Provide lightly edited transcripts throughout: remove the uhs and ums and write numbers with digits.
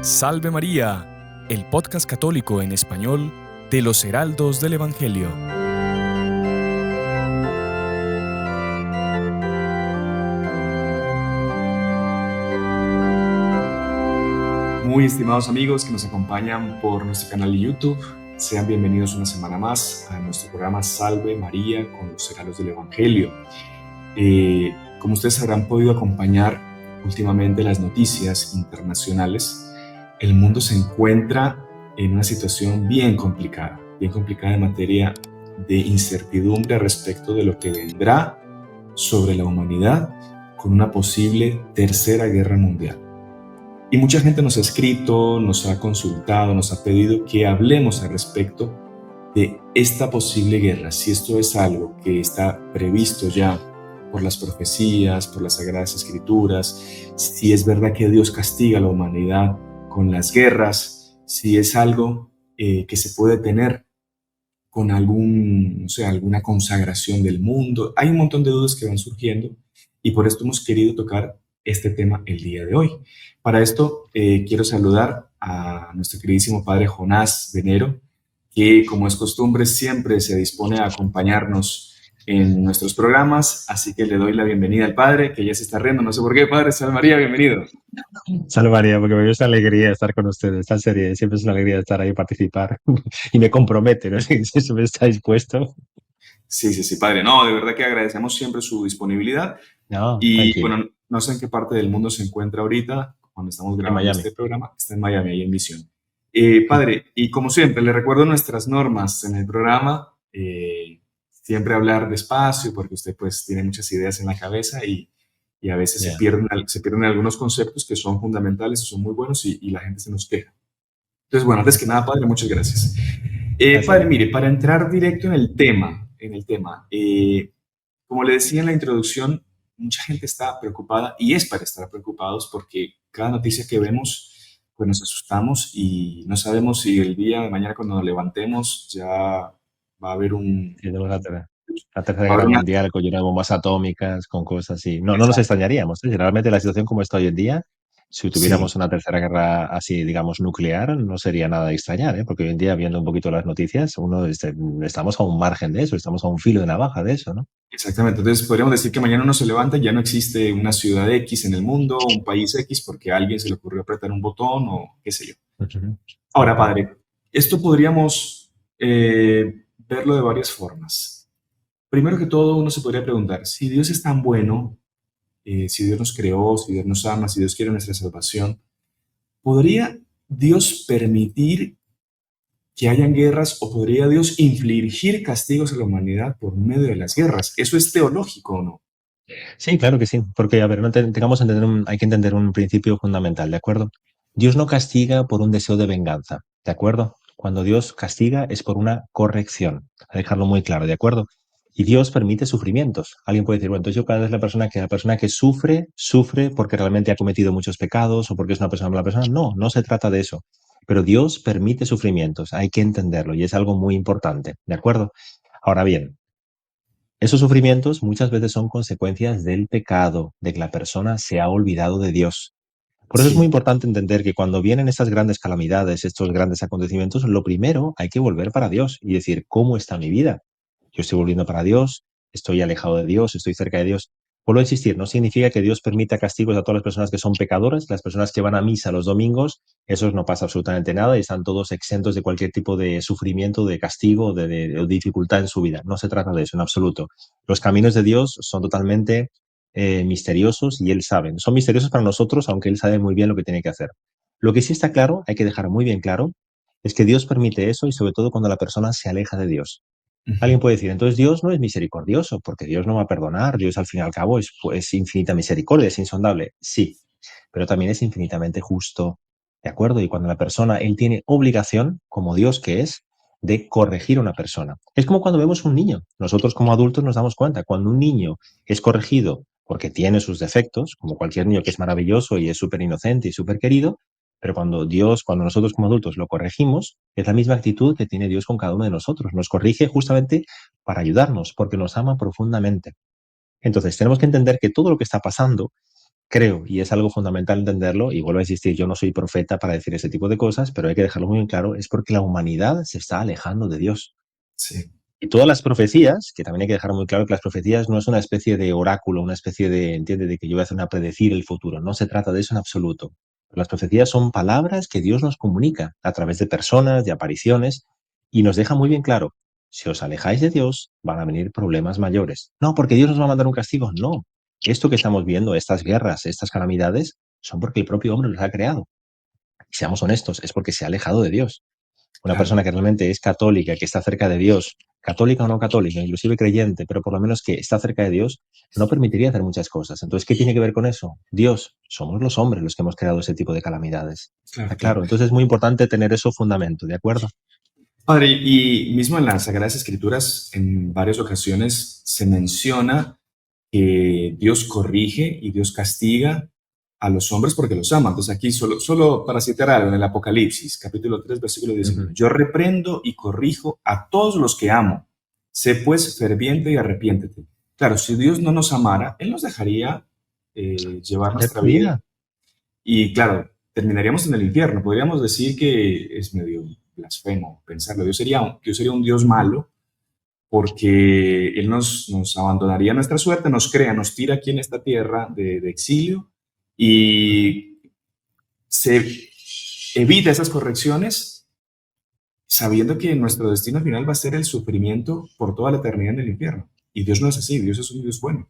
Salve María, el podcast católico en español de los Heraldos del Evangelio. Muy estimados amigos que nos acompañan por nuestro canal de YouTube, sean bienvenidos una semana más a nuestro programa Salve María con los Heraldos del Evangelio. Como ustedes habrán podido acompañar últimamente las noticias internacionales, el mundo se encuentra en una situación bien complicada en materia de incertidumbre respecto de lo que vendrá sobre la humanidad con una posible tercera guerra mundial. Y mucha gente nos ha escrito, nos ha consultado, nos ha pedido que hablemos al respecto de esta posible guerra, si esto es algo que está previsto ya por las profecías, por las Sagradas Escrituras, si es verdad que Dios castiga a la humanidad con las guerras, si es algo que se puede tener con alguna consagración del mundo. Hay un montón de dudas que van surgiendo y por esto hemos querido tocar este tema el día de hoy. Para esto quiero saludar a nuestro queridísimo padre Jonás Venero, que como es costumbre siempre se dispone a acompañarnos en nuestros programas, así que le doy la bienvenida al padre, que ya se está riendo, no sé por qué. Padre Salve María, bienvenido. Salve María, porque me gusta la alegría de estar con ustedes, tan seria, siempre es una alegría estar ahí y participar y me compromete, ¿no? Si eso me está dispuesto. Sí, padre, no, de verdad que agradecemos siempre su disponibilidad No, y tranquilo, bueno, no sé en qué parte del mundo se encuentra ahorita cuando estamos en grabando Miami. este programa, está en Miami, ahí en Misión. Padre, y como siempre, le recuerdo nuestras normas en el programa, siempre hablar despacio porque usted pues tiene muchas ideas en la cabeza y a veces Ya, se pierden algunos conceptos que son fundamentales y son muy buenos y la gente se nos queja. Entonces, bueno, antes que nada, padre, muchas gracias. gracias a Padre, ti. mire, para entrar directo en el tema, como le decía en la introducción, mucha gente está preocupada y es para estar preocupados porque cada noticia que vemos, pues nos asustamos y no sabemos si el día de mañana cuando nos levantemos ya va a haber Sí, tenemos la tercera va a haber guerra una... mundial con lleno de bombas atómicas, con cosas así. No, no nos Exacto. extrañaríamos, ¿eh? Realmente la situación como está hoy en día, si Sí, tuviéramos una tercera guerra así, digamos, nuclear, no sería nada de extrañar, ¿eh? Porque hoy en día, viendo un poquito las noticias, estamos a un margen de eso, estamos a un filo de navaja de eso, ¿no? exactamente. Entonces podríamos decir que mañana uno se levanta y ya no existe una ciudad X en el mundo, un país X, porque a alguien se le ocurrió apretar un botón o qué sé yo. Ujú. Tal Ahora, cual. padre, esto podríamos verlo de varias formas. Primero que todo, uno se podría preguntar, si Dios es tan bueno, si Dios nos creó, si Dios nos ama, si Dios quiere nuestra salvación, ¿podría Dios permitir que hayan guerras o podría Dios infligir castigos a la humanidad por medio de las guerras? ¿Eso es teológico o no? Sí, claro que sí, porque, a ver, no tengamos hay que entender un principio fundamental, ¿de acuerdo? Dios no castiga por un deseo de venganza, ¿de acuerdo? Cuando Dios castiga es por una corrección, a dejarlo muy claro, ¿de acuerdo? Y Dios permite sufrimientos. Alguien puede decir, bueno, entonces yo cada vez la persona que sufre, sufre porque realmente ha cometido muchos pecados o porque es una persona mala persona. No, no se trata de eso. Pero Dios permite sufrimientos, hay que entenderlo y es algo muy importante, ¿de acuerdo? Ahora bien, esos sufrimientos muchas veces son consecuencias del pecado, de que la persona se ha olvidado de Dios. Por eso es muy Sí, importante entender que cuando vienen estas grandes calamidades, estos grandes acontecimientos, lo primero hay que volver para Dios y decir, ¿cómo está mi vida? Yo estoy volviendo para Dios, estoy alejado de Dios, estoy cerca de Dios. Vuelvo a insistir, no significa que Dios permita castigos a todas las personas que son pecadoras, las personas que van a misa los domingos, esos no pasa absolutamente nada y están todos exentos de cualquier tipo de sufrimiento, de castigo, de dificultad en su vida. No se trata de eso en absoluto. Los caminos de Dios son totalmente misteriosos y Él sabe. Son misteriosos para nosotros, aunque Él sabe muy bien lo que tiene que hacer. Lo que sí está claro, hay que dejar muy bien claro, es que Dios permite eso y sobre todo cuando la persona se aleja de Dios. ujú, Alguien puede decir, entonces Dios no es misericordioso, porque Dios no va a perdonar, Dios al fin y al cabo es pues, infinita misericordia, es insondable. Sí, pero también es infinitamente justo, ¿de acuerdo? Y cuando la persona, él tiene obligación, como Dios que es, de corregir a una persona. Es como cuando vemos un niño. Nosotros como adultos nos damos cuenta, cuando un niño es corregido porque tiene sus defectos, como cualquier niño que es maravilloso y es súper inocente y súper querido, pero cuando nosotros como adultos lo corregimos, es la misma actitud que tiene Dios con cada uno de nosotros. Nos corrige justamente para ayudarnos, porque nos ama profundamente. Entonces, tenemos que entender que todo lo que está pasando creo, y es algo fundamental entenderlo, y vuelvo a insistir, yo no soy profeta para decir ese tipo de cosas, pero hay que dejarlo muy en claro, es porque la humanidad se está alejando de Dios. Sí, Y todas las profecías, que también hay que dejar muy claro que las profecías no es una especie de oráculo, una especie de, entiende, de que yo voy a hacer una predecir el futuro. No se trata de eso en absoluto. Las profecías son palabras que Dios nos comunica a través de personas, de apariciones, y nos deja muy bien claro, si os alejáis de Dios, van a venir problemas mayores. No, porque Dios nos va a mandar un castigo. No. Esto que estamos viendo, estas guerras, estas calamidades, son porque el propio hombre los ha creado. Y seamos honestos, es porque se ha alejado de Dios. Una claro. persona que realmente es católica, que está cerca de Dios, católica o no católica, inclusive creyente, pero por lo menos que está cerca de Dios, no permitiría hacer muchas cosas. Entonces, ¿qué tiene que ver con eso? Dios, somos los hombres los que hemos creado ese tipo de calamidades. Claro, Está claro. claro. Entonces es muy importante tener eso fundamento, ¿de acuerdo? Padre, y mismo en las Sagradas Escrituras, en varias ocasiones se menciona que Dios corrige y Dios castiga a los hombres porque los ama. Entonces aquí solo para citar algo en el Apocalipsis, capítulo 3 versículo 19. Ujú. Yo reprendo y corrijo a todos los que amo. Sé pues ferviente y arrepiéntete. Claro, si Dios no nos amara, Él nos dejaría llevar Hacer nuestra tu vida vida. y claro, terminaríamos en el infierno. Podríamos decir que es medio blasfemo pensarlo. Dios sería un Dios malo porque Él nos abandonaría nuestra suerte, nos crea, nos tira aquí en esta tierra de exilio y se evita esas correcciones sabiendo que nuestro destino final va a ser el sufrimiento por toda la eternidad en el infierno. Y Dios no es así, Dios es un Dios bueno.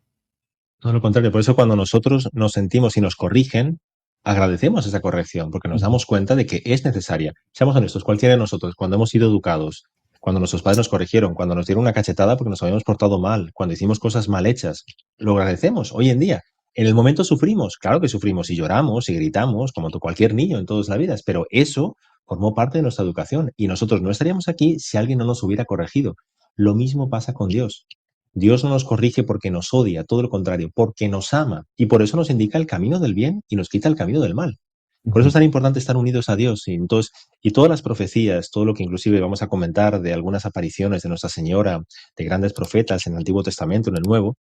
Todo lo contrario, por eso cuando nosotros nos sentimos y nos corrigen, agradecemos esa corrección, porque nos Ujú. damos cuenta de que es necesaria. Seamos honestos, cualquiera de nosotros, cuando hemos sido educados, cuando nuestros padres nos corrigieron, cuando nos dieron una cachetada porque nos habíamos portado mal, cuando hicimos cosas mal hechas, lo agradecemos hoy en día. En el momento sufrimos, claro que sufrimos y lloramos y gritamos, como cualquier niño en todas las vidas, pero eso formó parte de nuestra educación y nosotros no estaríamos aquí si alguien no nos hubiera corregido. Lo mismo pasa con Dios. Dios no nos corrige porque nos odia, todo lo contrario, porque nos ama y por eso nos indica el camino del bien y nos quita el camino del mal. Por eso es Ujú. tan importante estar unidos a Dios. Y, entonces, y todas las profecías, todo lo que inclusive vamos a comentar de algunas apariciones de Nuestra Señora, de grandes profetas en el Antiguo Testamento, en el Nuevo,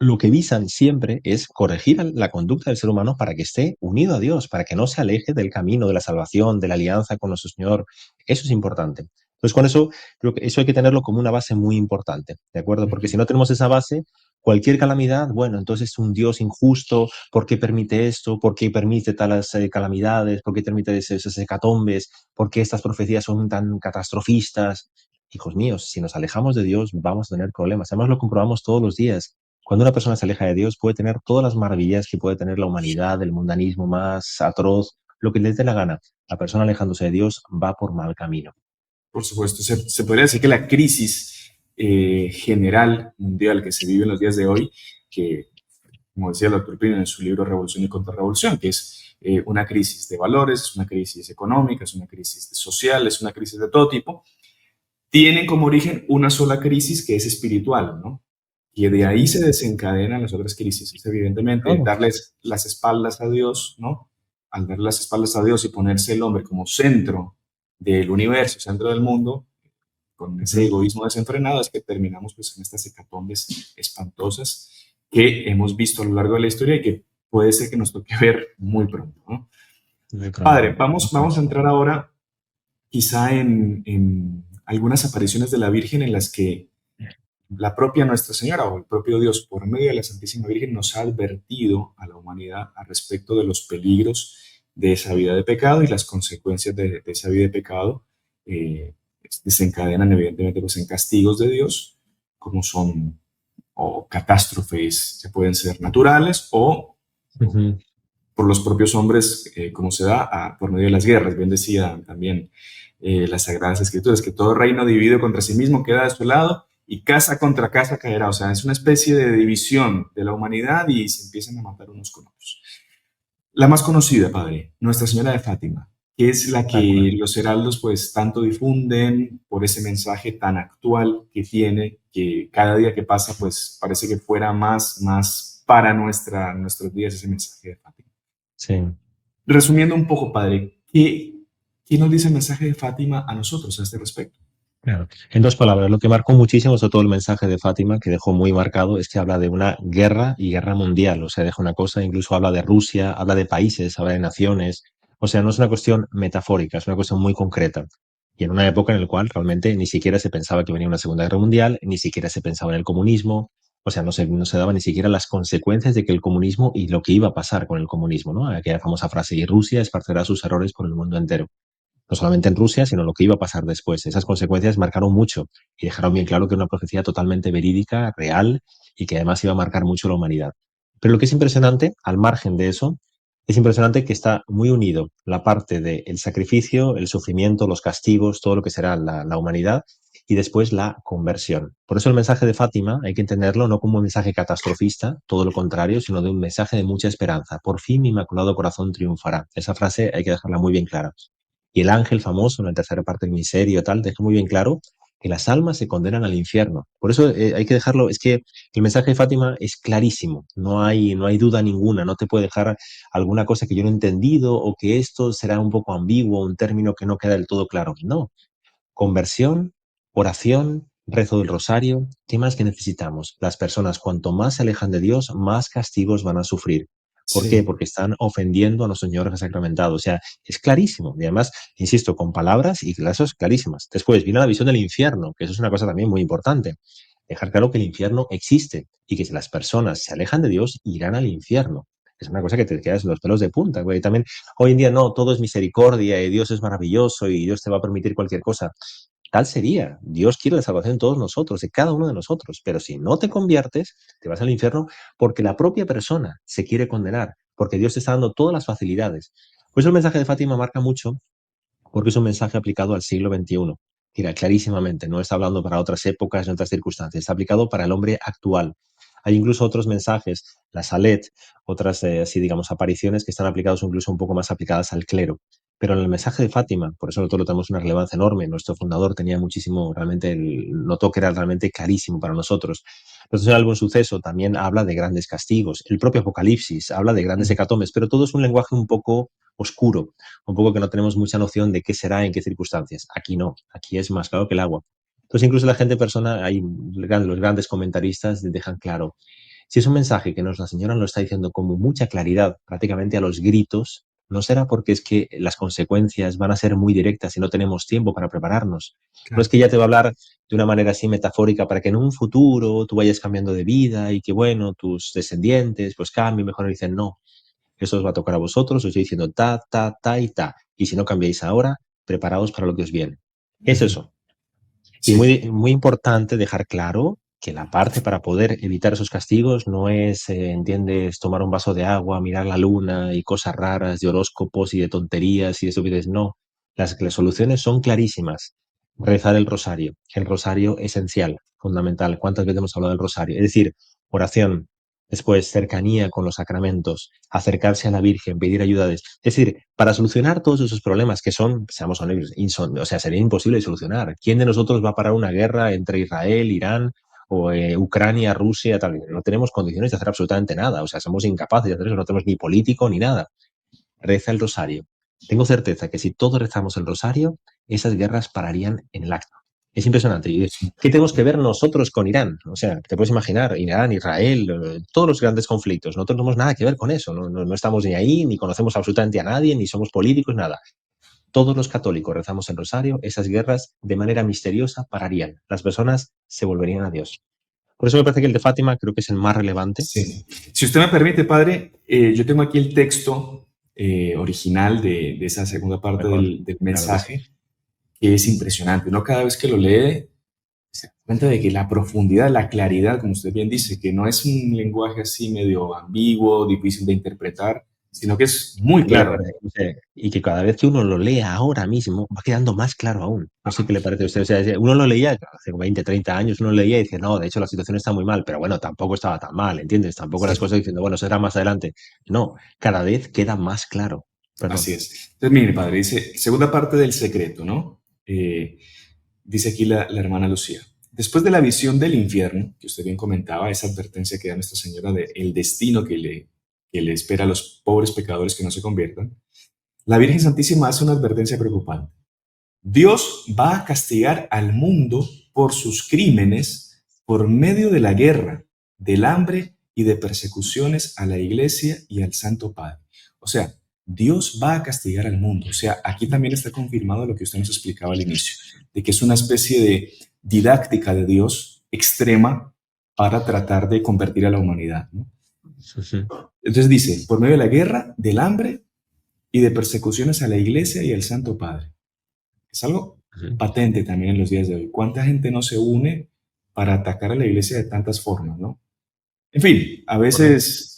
lo que visan siempre es corregir la conducta del ser humano para que esté unido a Dios, para que no se aleje del camino de la salvación, de la alianza con nuestro Señor. Eso es importante. Entonces, con eso, creo que eso hay que tenerlo como una base muy importante, ¿de acuerdo? Porque si Ujú. no tenemos esa base, cualquier calamidad, bueno, entonces es un Dios injusto, ¿por qué permite esto? ¿Por qué permite tales calamidades? ¿Por qué permite esas hecatombes? ¿Por qué estas profecías son tan catastrofistas? Hijos míos, si nos alejamos de Dios, vamos a tener problemas. Además, lo comprobamos todos los días. Cuando una persona se aleja de Dios, puede tener todas las maravillas que puede tener la humanidad, el mundanismo más atroz, lo que les dé la gana. La persona alejándose de Dios va por mal camino. Por supuesto, se podría decir que la crisis general mundial que se vive en los días de hoy, que como decía el doctor Pino en su libro Revolución y Contrarrevolución, que es una crisis de valores, es una crisis económica, es una crisis social, es una crisis de todo tipo, tienen como origen una sola crisis que es espiritual, ¿no? Y de ahí se desencadenan las otras crisis. Es evidentemente Todo. darles las espaldas a Dios, ¿no? Al darle las espaldas a Dios y ponerse el hombre como centro del universo, centro del mundo, con ese Ujú. egoísmo desenfrenado, es que terminamos pues en estas hecatombes espantosas que hemos visto a lo largo de la historia y que puede ser que nos toque ver muy pronto, ¿no? Muy Padre, pronto. Eso vamos a es. entrar ahora quizá en algunas apariciones de la Virgen en las que la propia Nuestra Señora o el propio Dios, por medio de la Santísima Virgen, nos ha advertido a la humanidad al respecto de los peligros de esa vida de pecado y las consecuencias de esa vida de pecado eh, desencadenan evidentemente pues, en castigos de Dios, como son o catástrofes que pueden ser naturales o Ujú. por los propios hombres, como se da por medio de las guerras. Bien decía también las Sagradas Escrituras, que todo reino dividido contra sí mismo queda desolado y casa contra casa caerá. O sea, es una especie de división de la humanidad y se empiezan a matar unos con otros. La más conocida, padre, Nuestra Señora de Fátima, que es la De acuerdo. que los heraldos pues tanto difunden por ese mensaje tan actual que tiene, que cada día que pasa pues parece que fuera más para nuestros días ese mensaje de Fátima. Sí. Resumiendo un poco, padre, ¿qué nos dice el mensaje de Fátima a nosotros a este respecto? Claro. En dos palabras, lo que marcó muchísimo, sobre todo el mensaje de Fátima, que dejó muy marcado, es que habla de una guerra y guerra mundial. O sea, deja una cosa, incluso habla de Rusia, habla de países, habla de naciones. O sea, no es una cuestión metafórica, es una cuestión muy concreta. Y en una época en la cual realmente ni siquiera se pensaba que venía una Segunda Guerra Mundial, ni siquiera se pensaba en el comunismo. O sea, no se daban ni siquiera las consecuencias de que el comunismo y lo que iba a pasar con el comunismo, ¿no? Aquella famosa frase, y Rusia esparcerá sus errores por el mundo entero, no solamente en Rusia, sino lo que iba a pasar después. Esas consecuencias marcaron mucho y dejaron bien claro que era una profecía totalmente verídica, real y que además iba a marcar mucho la humanidad. Pero lo que es impresionante, al margen de eso, es impresionante que está muy unido la parte del sacrificio, el sufrimiento, los castigos, todo lo que será la humanidad y después la conversión. Por eso el mensaje de Fátima hay que entenderlo no como un mensaje catastrofista, todo lo contrario, sino de un mensaje de mucha esperanza. Por fin mi inmaculado corazón triunfará. Esa frase hay que dejarla muy bien clara. Y el ángel famoso en la tercera parte del misterio, tal, deja muy bien claro que las almas se condenan al infierno. Por eso hay que dejarlo, es que el mensaje de Fátima es clarísimo, no hay duda ninguna, no te puede dejar alguna cosa que yo no he entendido o que esto será un poco ambiguo, un término que no queda del todo claro. No, conversión, oración, rezo del rosario. ¿Qué más que necesitamos? Las personas, cuanto más se alejan de Dios, más castigos van a sufrir. ¿Por qué? Sí, Porque están ofendiendo a los señores sacramentados. O sea, es clarísimo. Y además, insisto, con palabras y clases clarísimas. Después viene la visión del infierno, que eso es una cosa también muy importante. Dejar claro que el infierno existe y que si las personas se alejan de Dios, irán al infierno. Es una cosa que te quedas los pelos de punta, güey. También hoy en día no, todo es misericordia y Dios es maravilloso y Dios te va a permitir cualquier cosa. Tal sería. Dios quiere la salvación de todos nosotros, de cada uno de nosotros. Pero si no te conviertes, te vas al infierno porque la propia persona se quiere condenar, porque Dios te está dando todas las facilidades. Por eso el mensaje de Fátima marca mucho, porque es un mensaje aplicado al siglo XXI. Mira, clarísimamente, no está hablando para otras épocas, en otras circunstancias, está aplicado para el hombre actual. Hay incluso otros mensajes, la Salet, otras, así digamos, apariciones que están aplicados incluso un poco más aplicadas al clero. Pero en el mensaje de Fátima, por eso nosotros lo tenemos una relevancia enorme, nuestro fundador tenía muchísimo, realmente, notó que era realmente clarísimo para nosotros. Entonces, el álbum Suceso también habla de grandes castigos, el propio Apocalipsis habla de grandes hecatombes, pero todo es un lenguaje un poco oscuro, un poco que no tenemos mucha noción de qué será, en qué circunstancias. Aquí no, aquí es más claro que el agua. Entonces, incluso la gente, persona, hay los grandes comentaristas dejan claro, si es un mensaje que nos la señora nos lo está diciendo con mucha claridad, prácticamente a los gritos, no será porque es que las consecuencias van a ser muy directas y no tenemos tiempo para prepararnos. No es claro. que ya te va a hablar de una manera así metafórica para que en un futuro tú vayas cambiando de vida y que, bueno, tus descendientes pues cambien, mejor dicen no. Eso os va a tocar a vosotros, os estoy diciendo ta, ta, ta y ta. Y si no cambiáis ahora, preparaos para lo que os viene. Es Ujú. eso. Y Sí, muy, muy importante dejar claro que la parte para poder evitar esos castigos no es, entiendes, tomar un vaso de agua, mirar la luna y cosas raras de horóscopos y de tonterías y de estupideces. No, las soluciones son clarísimas. Rezar el rosario esencial, fundamental. ¿Cuántas veces hemos hablado del rosario? Es decir, oración, después cercanía con los sacramentos, acercarse a la Virgen, pedir ayuda. Es decir, para solucionar todos esos problemas que son, seamos honestos, o sea, sería imposible de solucionar. ¿Quién de nosotros va a parar una guerra entre Israel, Irán o Ucrania, Rusia, tal? No tenemos condiciones de hacer absolutamente nada. O sea, somos incapaces de hacer eso, no tenemos ni político ni nada. Reza el rosario. Tengo certeza que si todos rezamos el rosario, esas guerras pararían en el acto. Es impresionante. ¿Y sí. qué tenemos que ver nosotros con Irán? O sea, te puedes imaginar, Irán, Israel, todos los grandes conflictos. Nosotros no tenemos nada que ver con eso. No estamos ni ahí, ni conocemos absolutamente a nadie, ni somos políticos, nada. Todos los católicos rezamos el rosario, esas guerras de manera misteriosa pararían. Las personas se volverían a Dios. Por eso me parece que el de Fátima creo que es el más relevante. Sí. Si usted me permite, padre, yo tengo aquí el texto original de esa segunda parte Mejor, del claro que sí. mensaje, que es impresionante. Uno cada vez que lo lee se da cuenta de que la profundidad, la claridad, como usted bien dice, que no es un lenguaje así medio ambiguo, difícil de interpretar, sino que es muy ¿Qué le claro. parece? O sea, y que cada vez que uno lo lea ahora mismo, va quedando más claro aún. No sé qué le parece a usted. O sea, uno lo leía hace 20, 30 años, uno leía y decía, no, de hecho la situación está muy mal, pero bueno, tampoco estaba tan mal, ¿entiendes? Tampoco las Sí, cosas diciendo, bueno, será más adelante. No, cada vez queda más claro. así Perdón. es. Entonces, mire, padre, dice, segunda parte del secreto, ¿no? Dice aquí la hermana Lucía. Después de la visión del infierno, que usted bien comentaba, esa advertencia que da Nuestra Señora del destino que le espera a los pobres pecadores que no se conviertan, la Virgen Santísima hace una advertencia preocupante. Dios va a castigar al mundo por sus crímenes por medio de la guerra, del hambre y de persecuciones a la iglesia y al Santo Padre. O sea, Dios va a castigar al mundo. O sea, aquí también está confirmado lo que usted nos explicaba al inicio, de que es una especie de didáctica de Dios extrema para tratar de convertir a la humanidad, ¿no? Ujú, Entonces dice, por medio de la guerra, del hambre y de persecuciones a la iglesia y al Santo Padre. Es algo ujú. patente también en los días de hoy. ¿Cuánta gente no se une para atacar a la iglesia de tantas formas, no? En fin, a Correcto. veces,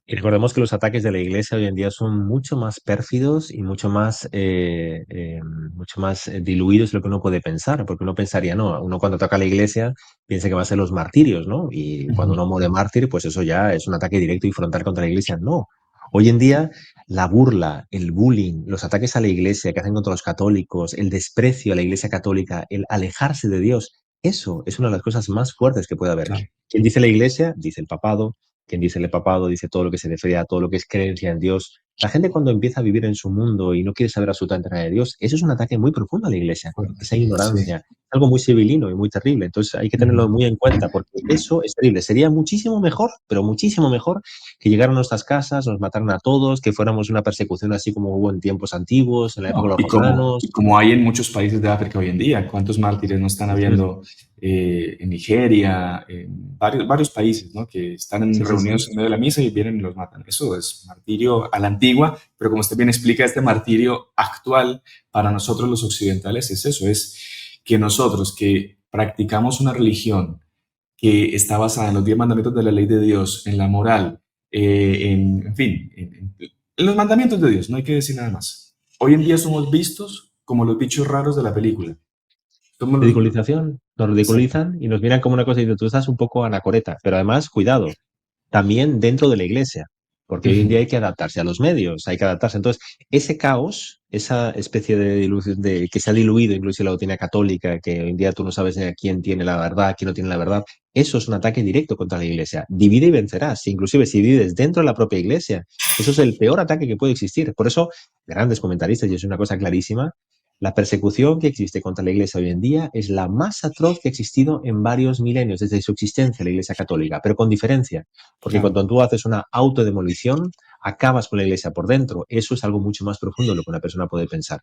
Y recordemos que los ataques de la iglesia hoy en día son mucho más pérfidos y mucho más diluidos de lo que uno puede pensar, porque uno pensaría, no, uno cuando ataca a la iglesia piensa que va a ser los martirios, ¿no? Y cuando ujú, uno muere mártir, pues eso ya es un ataque directo y frontal contra la iglesia. No. Hoy en día, la burla, el bullying, los ataques a la iglesia que hacen contra los católicos, el desprecio a la iglesia católica, el alejarse de Dios, eso es una de las cosas más fuertes que puede haber. claro, ¿Quién dice la iglesia? Dice el papado. Quien dice el papado dice todo lo que se refiere a todo lo que es creencia en Dios. La gente cuando empieza a vivir en su mundo y no quiere saber absolutamente nada de Dios, eso es un ataque muy profundo a la iglesia, fuerte. esa Sí. ignorancia, algo muy civilino y muy terrible. Entonces hay que tenerlo Ujú. muy en cuenta porque eso es terrible. Sería muchísimo mejor, pero muchísimo mejor que llegaran a nuestras casas, nos mataran a todos, que fuéramos una persecución así como hubo en tiempos antiguos, en la época No, de los y romanos. como hay en muchos países de África hoy en día, ¿cuántos mártires no están Ujú. habiendo en Nigeria, en varios países, ¿no? Que están Sí, sí, sí. reunidos en medio de la misa y vienen y los matan? Eso es martirio a la antigua, pero como usted bien explica, este martirio actual para nosotros los occidentales es eso, es que nosotros que practicamos una religión que está basada en los 10 mandamientos de la ley de Dios, en la moral, en fin, en los mandamientos de Dios, no hay que decir nada más. Hoy en día somos vistos como los bichos raros de la película. Somos los... Ridiculización, nos Exacto. ridiculizan y nos miran como una cosa y dicen, tú estás un poco anacoreta, pero además, cuidado, también dentro de la iglesia, porque hoy en día Ujú. hay que adaptarse a los medios, hay que adaptarse. Entonces, ese caos, esa especie de dilución de que se ha diluido incluso la doctrina católica, que hoy en día tú no sabes a quién tiene la verdad, quién no tiene la verdad, eso es un ataque directo contra la iglesia. Divide y vencerás, inclusive si vives dentro de la propia iglesia. Eso es el peor ataque que puede existir. Por eso, grandes comentaristas, y es una cosa clarísima, la persecución que existe contra la Iglesia hoy en día es la más atroz que ha existido en varios milenios desde su existencia la Iglesia católica, pero con diferencia, porque Claro, cuando tú haces una autodemolición, acabas con la Iglesia por dentro. Eso es algo mucho más profundo de lo que una persona puede pensar.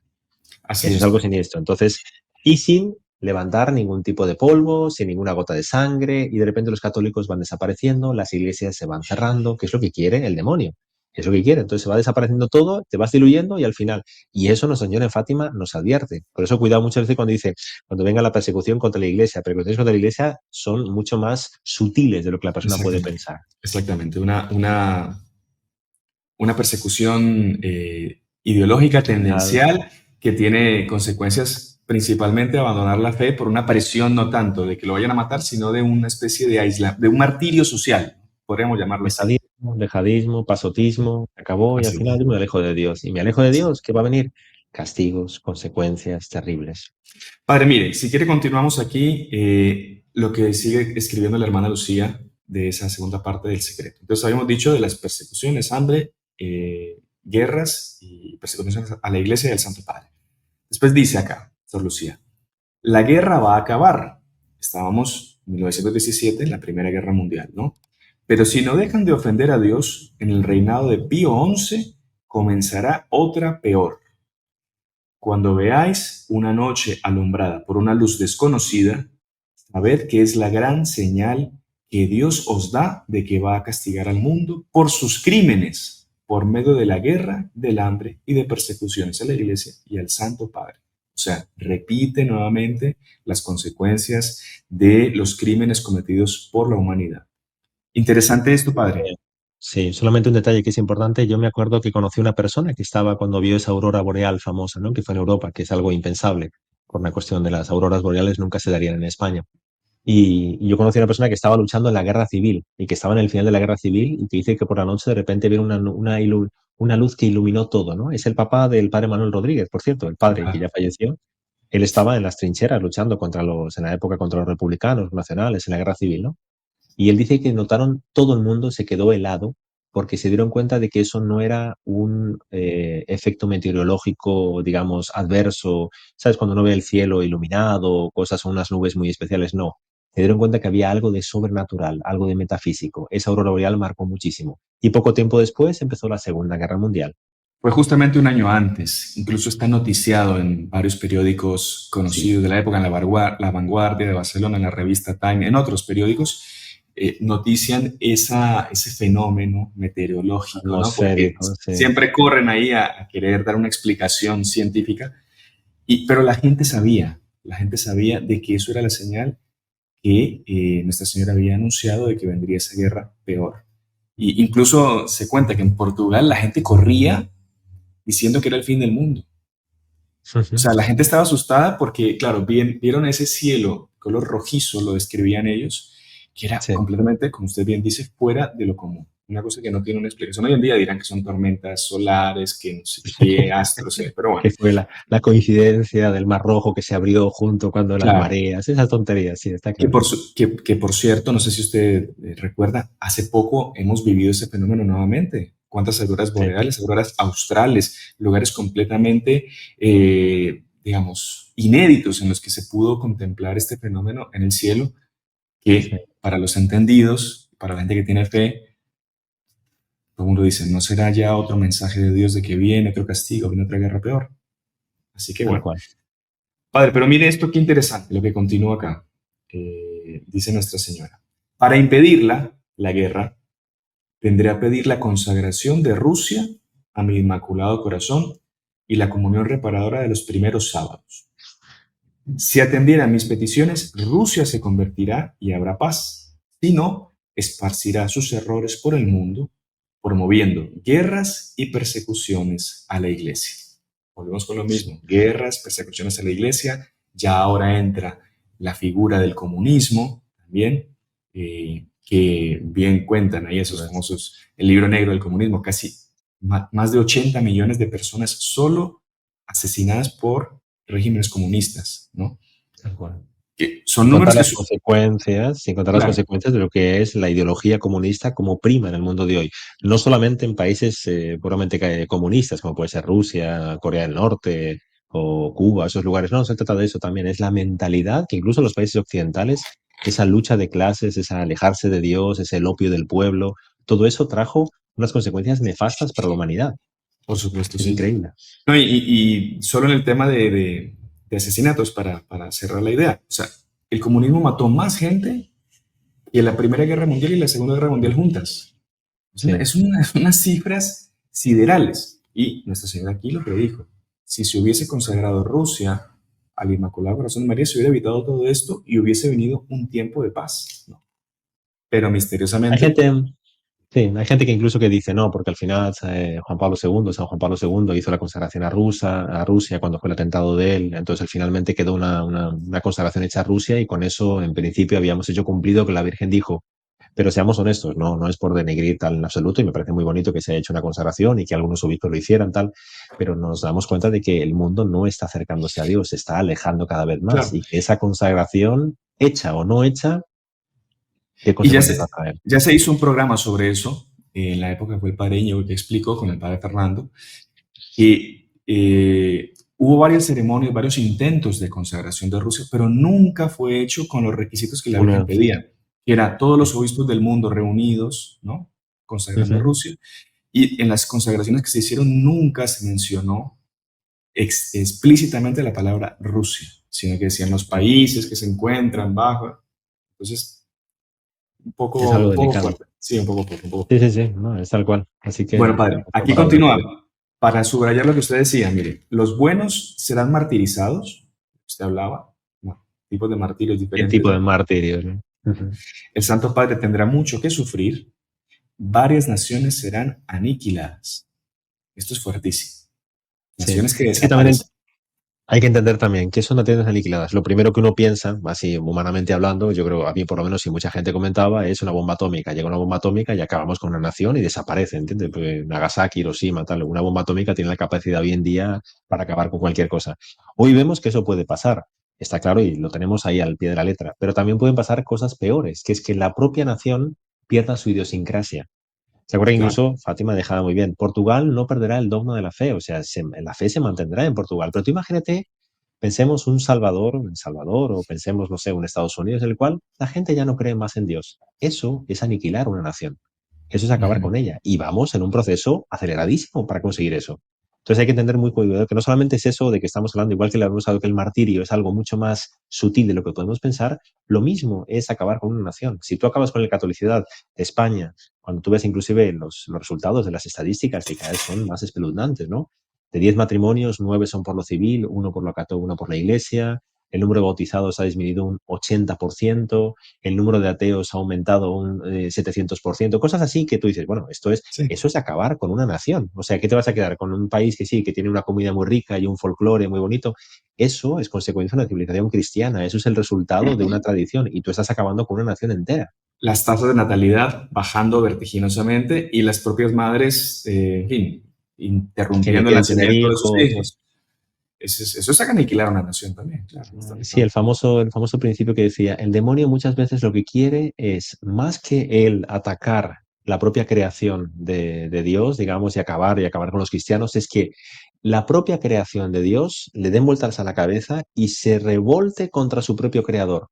así Eso es es, algo padre. siniestro. Entonces, y sin levantar ningún tipo de polvo, sin ninguna gota de sangre, y de repente los católicos van desapareciendo, las iglesias se van cerrando, que es lo que quiere el demonio. Es lo que quiere. Entonces se va desapareciendo todo, te vas diluyendo y al final. Y eso Nuestra Señora en Fátima nos advierte. Por eso cuidado muchas veces cuando dice, cuando venga la persecución contra la iglesia, persecuciones contra la iglesia son mucho más sutiles de lo que la persona puede Exactamente. pensar. Exactamente. Una persecución ideológica Social. tendencial que tiene consecuencias principalmente abandonar la fe por una aparición no tanto de que lo vayan a matar, sino de una especie de de un martirio social, podríamos llamarlo así. Dejadismo, pasotismo, acabó y al Así final es. yo me alejo de Dios. ¿Y me alejo de Así Dios? es. ¿Qué va a venir? Castigos, consecuencias terribles. Padre, mire, si quiere continuamos aquí lo que sigue escribiendo la hermana Lucía de esa segunda parte del secreto. Entonces habíamos dicho de las persecuciones, hambre, guerras y persecuciones a la iglesia y al Santo Padre. Después dice acá, Sor Lucía, la guerra va a acabar. Estábamos en 1917, en la Primera Guerra Mundial, ¿no? Pero si no dejan de ofender a Dios, en el reinado de Pío XI comenzará otra peor. Cuando veáis una noche alumbrada por una luz desconocida, sabed que es la gran señal que Dios os da de que va a castigar al mundo por sus crímenes, por medio de la guerra, del hambre y de persecuciones a la iglesia y al Santo Padre. O sea, repite nuevamente las consecuencias de los crímenes cometidos por la humanidad. Interesante esto, Padre. Sí, solamente un detalle que es importante. Yo me acuerdo que conocí una persona que estaba cuando vio esa aurora boreal famosa, ¿no? Que fue en Europa, que es algo impensable. Por una cuestión de las auroras boreales nunca se darían en España. Y yo conocí a una persona que estaba luchando en la guerra civil y que estaba en el final de la guerra civil y que dice que por la noche de repente vieron una luz que iluminó todo, ¿no? Es el papá del padre Manuel Rodríguez, por cierto, el padre que Ajá, ya falleció. Él estaba en las trincheras luchando en la época contra los republicanos nacionales, en la guerra civil, ¿no? Y él dice que notaron, todo el mundo se quedó helado porque se dieron cuenta de que eso no era un efecto meteorológico, digamos, adverso. ¿Sabes? Cuando uno ve el cielo iluminado, cosas, unas nubes muy especiales, no. Se dieron cuenta que había algo de sobrenatural, algo de metafísico. Esa aurora boreal marcó muchísimo. Y poco tiempo después empezó la Segunda Guerra Mundial. Fue justamente un año antes, incluso está noticiado en varios periódicos Sí, conocidos de la época, en La Vanguardia de Barcelona, en la revista Time, en otros periódicos, notician ese fenómeno meteorológico, ¿no? Porque atmosférico, sí. siempre corren ahí a querer dar una explicación científica, pero la gente sabía de que eso era la señal que Nuestra Señora había anunciado de que vendría esa guerra peor. Y incluso se cuenta que en Portugal la gente corría diciendo que era el fin del mundo. O sea, la gente estaba asustada porque, claro, vieron ese cielo color rojizo, lo describían ellos, que era Sí. completamente, como usted bien dice, fuera de lo común. Una cosa que no tiene una explicación. Hoy en día dirán que son tormentas solares, que no sé qué, astros, pero bueno, Que fue la coincidencia del Mar Rojo que se abrió junto cuando las claro. mareas, esas tonterías, sí, está claro. Que por cierto, no sé si usted recuerda, hace poco hemos vivido ese fenómeno nuevamente. ¿Cuántas auroras Sí, boreales, auroras australes, lugares completamente, digamos, inéditos en los que se pudo contemplar este fenómeno en el cielo, sí, que para los entendidos, para la gente que tiene fe, todo el mundo dice, ¿no será ya otro mensaje de Dios de que viene otro castigo, viene otra guerra peor? Así que tal bueno, cual. padre, pero mire esto qué interesante, lo que continúa acá. Dice Nuestra Señora. Para impedirla, la guerra, tendré a pedir la consagración de Rusia a mi Inmaculado Corazón y la comunión reparadora de los primeros sábados. Si atendiera mis peticiones, Rusia se convertirá y habrá paz. Si no, esparcirá sus errores por el mundo, promoviendo guerras y persecuciones a la iglesia. Volvemos con lo mismo, guerras, persecuciones a la iglesia. Ya ahora entra la figura del comunismo también, que bien cuentan ahí esos famosos, el libro negro del comunismo, casi más de 80 millones de personas solo asesinadas por regímenes comunistas, ¿no? Tal cual. Que Sin son contar números que, las consecuencias, sin contar las claro, consecuencias de lo que es la ideología comunista como prima en el mundo de hoy. No solamente en países puramente comunistas, como puede ser Rusia, Corea del Norte o Cuba, esos lugares. No, se trata de eso también. Es la mentalidad que incluso los países occidentales, esa lucha de clases, esa alejarse de Dios, ese el opio del pueblo, todo eso trajo unas consecuencias nefastas para la humanidad. por supuesto, Es sí. increíble. No, y solo en el tema de asesinatos, para cerrar la idea, o sea, el comunismo mató más gente que la Primera Guerra Mundial y la Segunda Guerra Mundial juntas. Sí. Es unas cifras siderales. Y Nuestra Señora aquí lo predijo. Si se hubiese consagrado Rusia al Inmaculado Corazón de María, se hubiera evitado todo esto y hubiese venido un tiempo de paz, ¿no? Pero Hay misteriosamente, gente, sí, hay gente que incluso que dice no, porque al final San Juan Pablo II hizo la consagración a Rusia cuando fue el atentado de él, entonces finalmente quedó una consagración hecha a Rusia y con eso en principio habíamos hecho cumplido que la Virgen dijo. Pero seamos honestos, no es por denegrir tal en absoluto y me parece muy bonito que se haya hecho una consagración y que algunos obispos lo hicieran tal, pero nos damos cuenta de que el mundo no está acercándose a Dios, se está alejando cada vez más claro, y que esa consagración, hecha o no hecha, ¿qué y consecuencias va a traer? ya se hizo un programa sobre eso, en la época fue el padre Íñigo que explicó con el padre Fernando, que hubo varias ceremonias, varios intentos de consagración de Rusia, pero nunca fue hecho con los requisitos que la Virgen Una, pedía, que era todos los obispos del mundo reunidos, ¿no? Consagrando a Ujú. Rusia, y en las consagraciones que se hicieron nunca se mencionó explícitamente la palabra Rusia, sino que decían los países que se encuentran bajo. Entonces, Es algo un poco delicado. fuerte. Sí, un poco fuerte, un poco Sí, fuerte. sí, sí, no, es tal cual. Así que Bueno, padre, aquí para continúa. agradecer. Para subrayar lo que usted decía, mire, los buenos serán martirizados. Usted hablaba, no, tipos de martirios ¿Qué diferentes, tipo de ¿no? martirio? ¿No? Ujú. El Santo Padre tendrá mucho que sufrir. Varias naciones serán aniquiladas. Esto es fuertísimo. Sí, Naciones que es que también desaparecen. hay que entender también que son naciones aniquiladas. Lo primero que uno piensa, así humanamente hablando, yo creo, a mí por lo menos, si mucha gente comentaba, es una bomba atómica. Llega una bomba atómica y acabamos con una nación y desaparece, ¿entiendes? Pues Nagasaki, Hiroshima, tal. Una bomba atómica tiene la capacidad hoy en día para acabar con cualquier cosa. Hoy vemos que eso puede pasar. Está claro y lo tenemos ahí al pie de la letra. Pero también pueden pasar cosas peores, que es que la propia nación pierda su idiosincrasia. ¿Se acuerda que claro. incluso Fátima dejaba muy bien? Portugal no perderá el dogma de la fe, o sea, la fe se mantendrá en Portugal. Pero tú imagínate, pensemos un Salvador, o pensemos, no sé, un Estados Unidos, en el cual la gente ya no cree más en Dios. Eso es aniquilar una nación. Eso es acabar Ujú. con ella. Y vamos en un proceso aceleradísimo para conseguir eso. Entonces hay que entender muy cuidado que no solamente es eso de que estamos hablando, igual que le hemos hablado que el martirio es algo mucho más sutil de lo que podemos pensar, lo mismo es acabar con una nación. Si tú acabas con la catolicidad de España, cuando tú ves inclusive los resultados de las estadísticas, que cada vez son más espeluznantes, ¿no? De 10 matrimonios, 9 son por lo civil, uno por lo católico, uno por la iglesia, el número de bautizados ha disminuido un 80%, el número de ateos ha aumentado un 700%, cosas así que tú dices, bueno, Sí. eso es acabar con una nación. O sea, ¿qué te vas a quedar con un país que sí, que tiene una comida muy rica y un folclore muy bonito? Eso es consecuencia de una civilización cristiana, eso es el resultado de una tradición y tú estás acabando con una nación entera. Las tasas de natalidad bajando vertiginosamente y las propias madres, en fin, Que no interrumpiendo el quieren tener nacimiento de sus hijos. hijos. Eso es aniquilar una nación también, claro. Sí, el famoso principio que decía, el demonio muchas veces lo que quiere es, más que él atacar la propia creación de Dios, digamos, y acabar con los cristianos, es que la propia creación de Dios le den vueltas a la cabeza y se revolte contra su propio creador.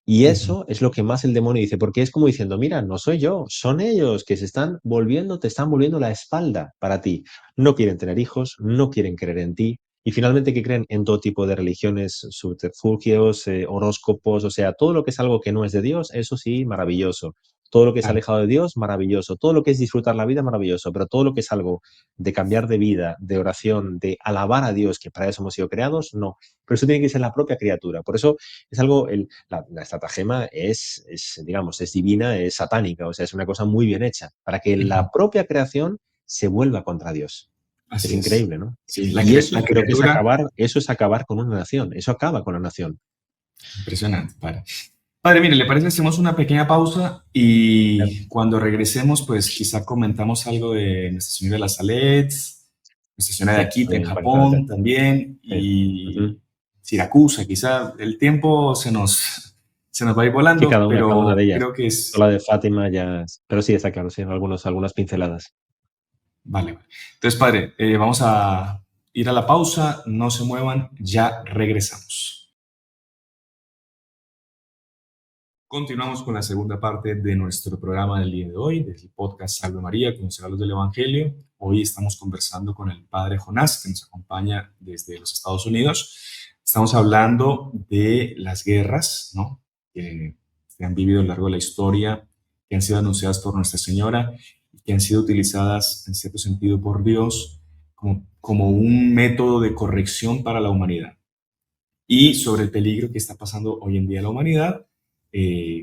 Y Ujú. eso es lo que más el demonio dice, porque es como diciendo, mira, no soy yo, son ellos que te están volviendo la espalda para ti. No quieren tener hijos, no quieren creer en ti, y finalmente que creen en todo tipo de religiones, subterfugios, horóscopos, o sea, todo lo que es algo que no es de Dios, eso sí, maravilloso. Todo lo que es Claro. alejado de Dios, maravilloso. Todo lo que es disfrutar la vida, maravilloso. Pero todo lo que es algo de cambiar de vida, de oración, de alabar a Dios, que para eso hemos sido creados, no. Pero eso tiene que ser la propia criatura. Por eso es algo, la estratagema digamos, es divina, es satánica, o sea, es una cosa muy bien hecha, para que Ujú. la propia creación se vuelva contra Dios. Es Así es. increíble, ¿no? Sí, Y la eso creo que criatura, eso es acabar con una nación, eso acaba con la nación. impresionante, padre. Padre, mire, ¿le parece que hacemos una pequeña pausa y cuando regresemos, pues quizá comentamos algo de Nuestra Señora de la Salette, Nuestra Señora de Sí, Akita en también importante. Japón también Sí. y Ujú. Siracusa, quizá el tiempo se nos va a ir Sí, volando, cada una de pero ellas. creo que La es... de Fátima ya, pero sí, está claro, sí, algunas pinceladas. Vale, vale. Entonces, padre, vamos a ir a la pausa, no se muevan, ya regresamos. Continuamos con la segunda parte de nuestro programa del día de hoy, del podcast Salve María, con los hermanos del Evangelio. Hoy estamos conversando con el padre Jonás, que nos acompaña desde los Estados Unidos. Estamos hablando de las guerras, ¿no? Que se han vivido a lo largo de la historia, que han sido anunciadas por Nuestra Señora y que han sido utilizadas en cierto sentido por Dios como un método de corrección para la humanidad y sobre el peligro que está pasando hoy en día la humanidad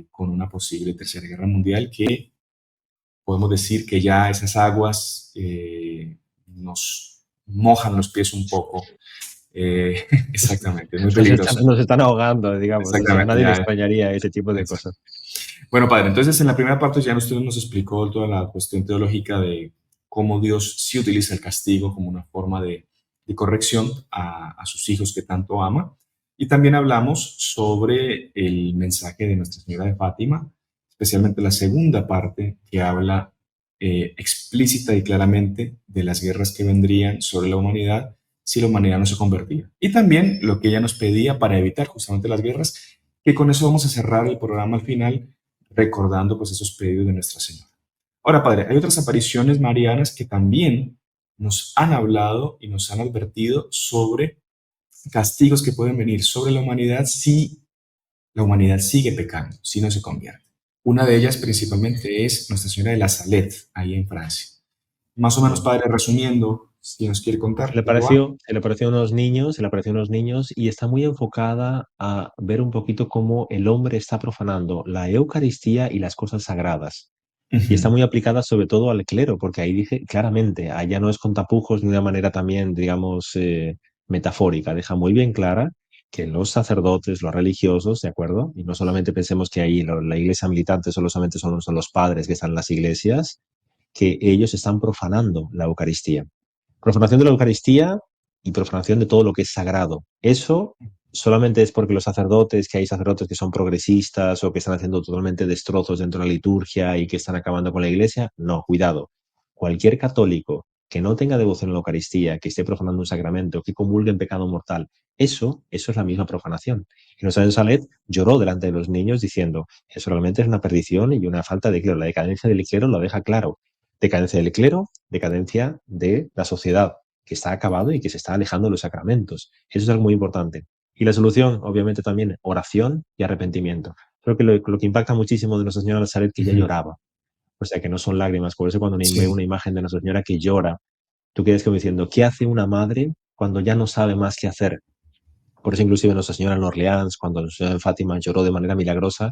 con una posible tercera guerra mundial que podemos decir que ya esas aguas nos mojan los pies un poco. Exactamente, muy Nos están, peligroso. nos están ahogando, digamos, o sea, a Exactamente, nadie le ya. extrañaría ese tipo de Exacto. cosas. Bueno, padre, entonces en la primera parte ya usted nos explicó toda la cuestión teológica de cómo Dios sí utiliza el castigo como una forma de corrección a sus hijos que tanto ama. Y también hablamos sobre el mensaje de Nuestra Señora de Fátima, especialmente la segunda parte que habla explícita y claramente de las guerras que vendrían sobre la humanidad si la humanidad no se convertía. Y también lo que ella nos pedía para evitar justamente las guerras, que con eso vamos a cerrar el programa al final recordando pues esos pedidos de Nuestra Señora. Ahora, Padre, hay otras apariciones marianas que también nos han hablado y nos han advertido sobre castigos que pueden venir sobre la humanidad si la humanidad sigue pecando, si no se convierte. Una de ellas principalmente es Nuestra Señora de la Salette, ahí en Francia. Más o menos, Mm. Padre, resumiendo, si nos quiere Se contar le de qué va. pareció, se le pareció a unos niños, se le apareció a unos niños y está muy enfocada a ver un poquito cómo el hombre está profanando la Eucaristía y las cosas sagradas. Y está Ujú. muy aplicada sobre todo al clero, porque ahí dice claramente, allá no es con tapujos ni de una manera también, digamos, metafórica. Deja muy bien clara que los sacerdotes, los religiosos, ¿de acuerdo? Y no solamente pensemos que ahí la iglesia militante solamente son los padres que están en las iglesias, que ellos están profanando la Eucaristía. Profanación de la Eucaristía y profanación de todo lo que es sagrado. Eso solamente es porque los sacerdotes, que hay sacerdotes que son progresistas o que están haciendo totalmente destrozos dentro de la liturgia y que están acabando con la iglesia. No, cuidado. Cualquier católico que no tenga devoción a la Eucaristía, que esté profanando un sacramento, que comulgue en pecado mortal, eso es la misma profanación. Y nuestra Salet lloró delante de los niños diciendo, eso realmente es una perdición y una falta de clero. La decadencia del clero lo deja claro. Decadencia del clero, decadencia de la sociedad, que está acabado y que se está alejando de los sacramentos. Eso es algo muy importante. Y la solución, obviamente, también oración y arrepentimiento. Creo que lo que impacta muchísimo de Nuestra Señora de Nazaret que ella Ujú. lloraba. O sea, que no son lágrimas. Por eso cuando veo Sí, una imagen de Nuestra Señora que llora, tú quedas como diciendo, ¿qué hace una madre cuando ya no sabe más qué hacer? Por eso inclusive Nuestra Señora en Orleans, cuando Nuestra Señora de Fátima lloró de manera milagrosa,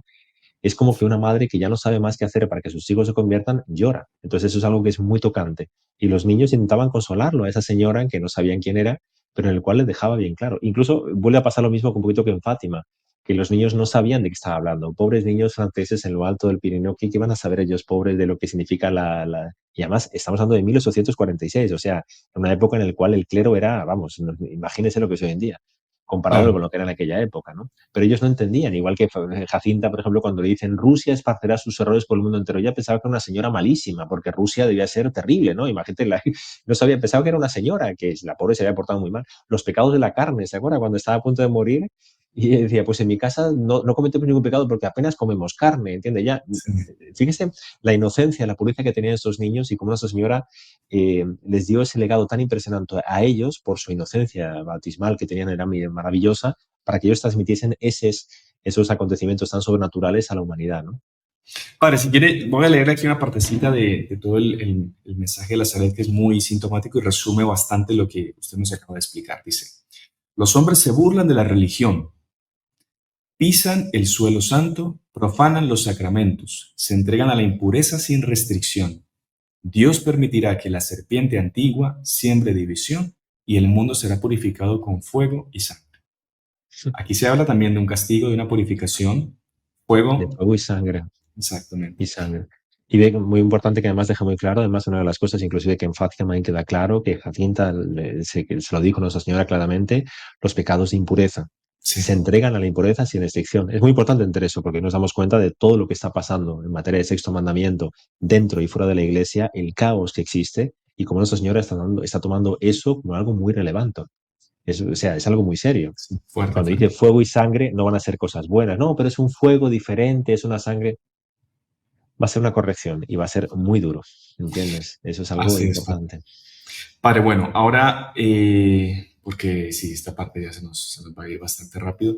es como que una madre que ya no sabe más qué hacer para que sus hijos se conviertan, llora. Entonces eso es algo que es muy tocante. Y los niños intentaban consolarlo a esa señora que no sabían quién era, pero en el cual les dejaba bien claro. Incluso vuelve a pasar lo mismo con un poquito que en Fátima, que los niños no sabían de qué estaba hablando. Pobres niños franceses en lo alto del Pirineo, ¿qué van a saber ellos, pobres, de lo que significa Y además estamos hablando de 1846, o sea, en una época en la cual el clero era, vamos, imagínense lo que es hoy en día, comparado claro. con lo que era en aquella época, ¿no? Pero ellos no entendían, igual que Jacinta, por ejemplo, cuando le dicen Rusia esparcerá sus errores por el mundo entero, ella pensaba que era una señora malísima, porque Rusia debía ser terrible, ¿no? Imagínate, no sabía, pensaba que era una señora, que la pobre se había portado muy mal. Los pecados de la carne, ¿se acuerda? Cuando estaba a punto de morir, y decía, pues en mi casa no cometemos ningún pecado porque apenas comemos carne, ¿entiendes? Ya, Sí. fíjese la inocencia, la pureza que tenían estos niños y cómo esa señora les dio ese legado tan impresionante a ellos por su inocencia bautismal que tenían, era maravillosa, para que ellos transmitiesen esos acontecimientos tan sobrenaturales a la humanidad, ¿no? Padre, si quiere, voy a leer aquí una partecita de todo el mensaje de la Salet que es muy sintomático y resume bastante lo que usted nos acaba de explicar. Dice, los hombres se burlan de la religión, pisan el suelo santo, profanan los sacramentos, se entregan a la impureza sin restricción. Dios permitirá que la serpiente antigua siembre división y el mundo será purificado con fuego y sangre. Aquí se habla también de un castigo, de una purificación, De fuego, fuego y sangre. exactamente. Y sangre. Y ve, muy importante que además deja muy claro, además una de las cosas, inclusive que en Fátima también queda claro, que Jacinta se lo dijo a Nuestra Señora claramente, los pecados de impureza. Sí, Se entregan a la impureza sin restricción. Es muy importante entender eso, porque nos damos cuenta de todo lo que está pasando en materia de sexto mandamiento, dentro y fuera de la iglesia, el caos que existe, y como Nuestra Señora está tomando eso como algo muy relevante. O sea, es algo muy serio. sí, fuerte, Cuando fuerte. dice fuego y sangre, no van a ser cosas buenas, no, pero es un fuego diferente, es una sangre, va a ser una corrección y va a ser muy duro, ¿entiendes? Eso es algo Así es, padre. importante. Padre, bueno, ahora, porque sí, esta parte ya se nos va a ir bastante rápido,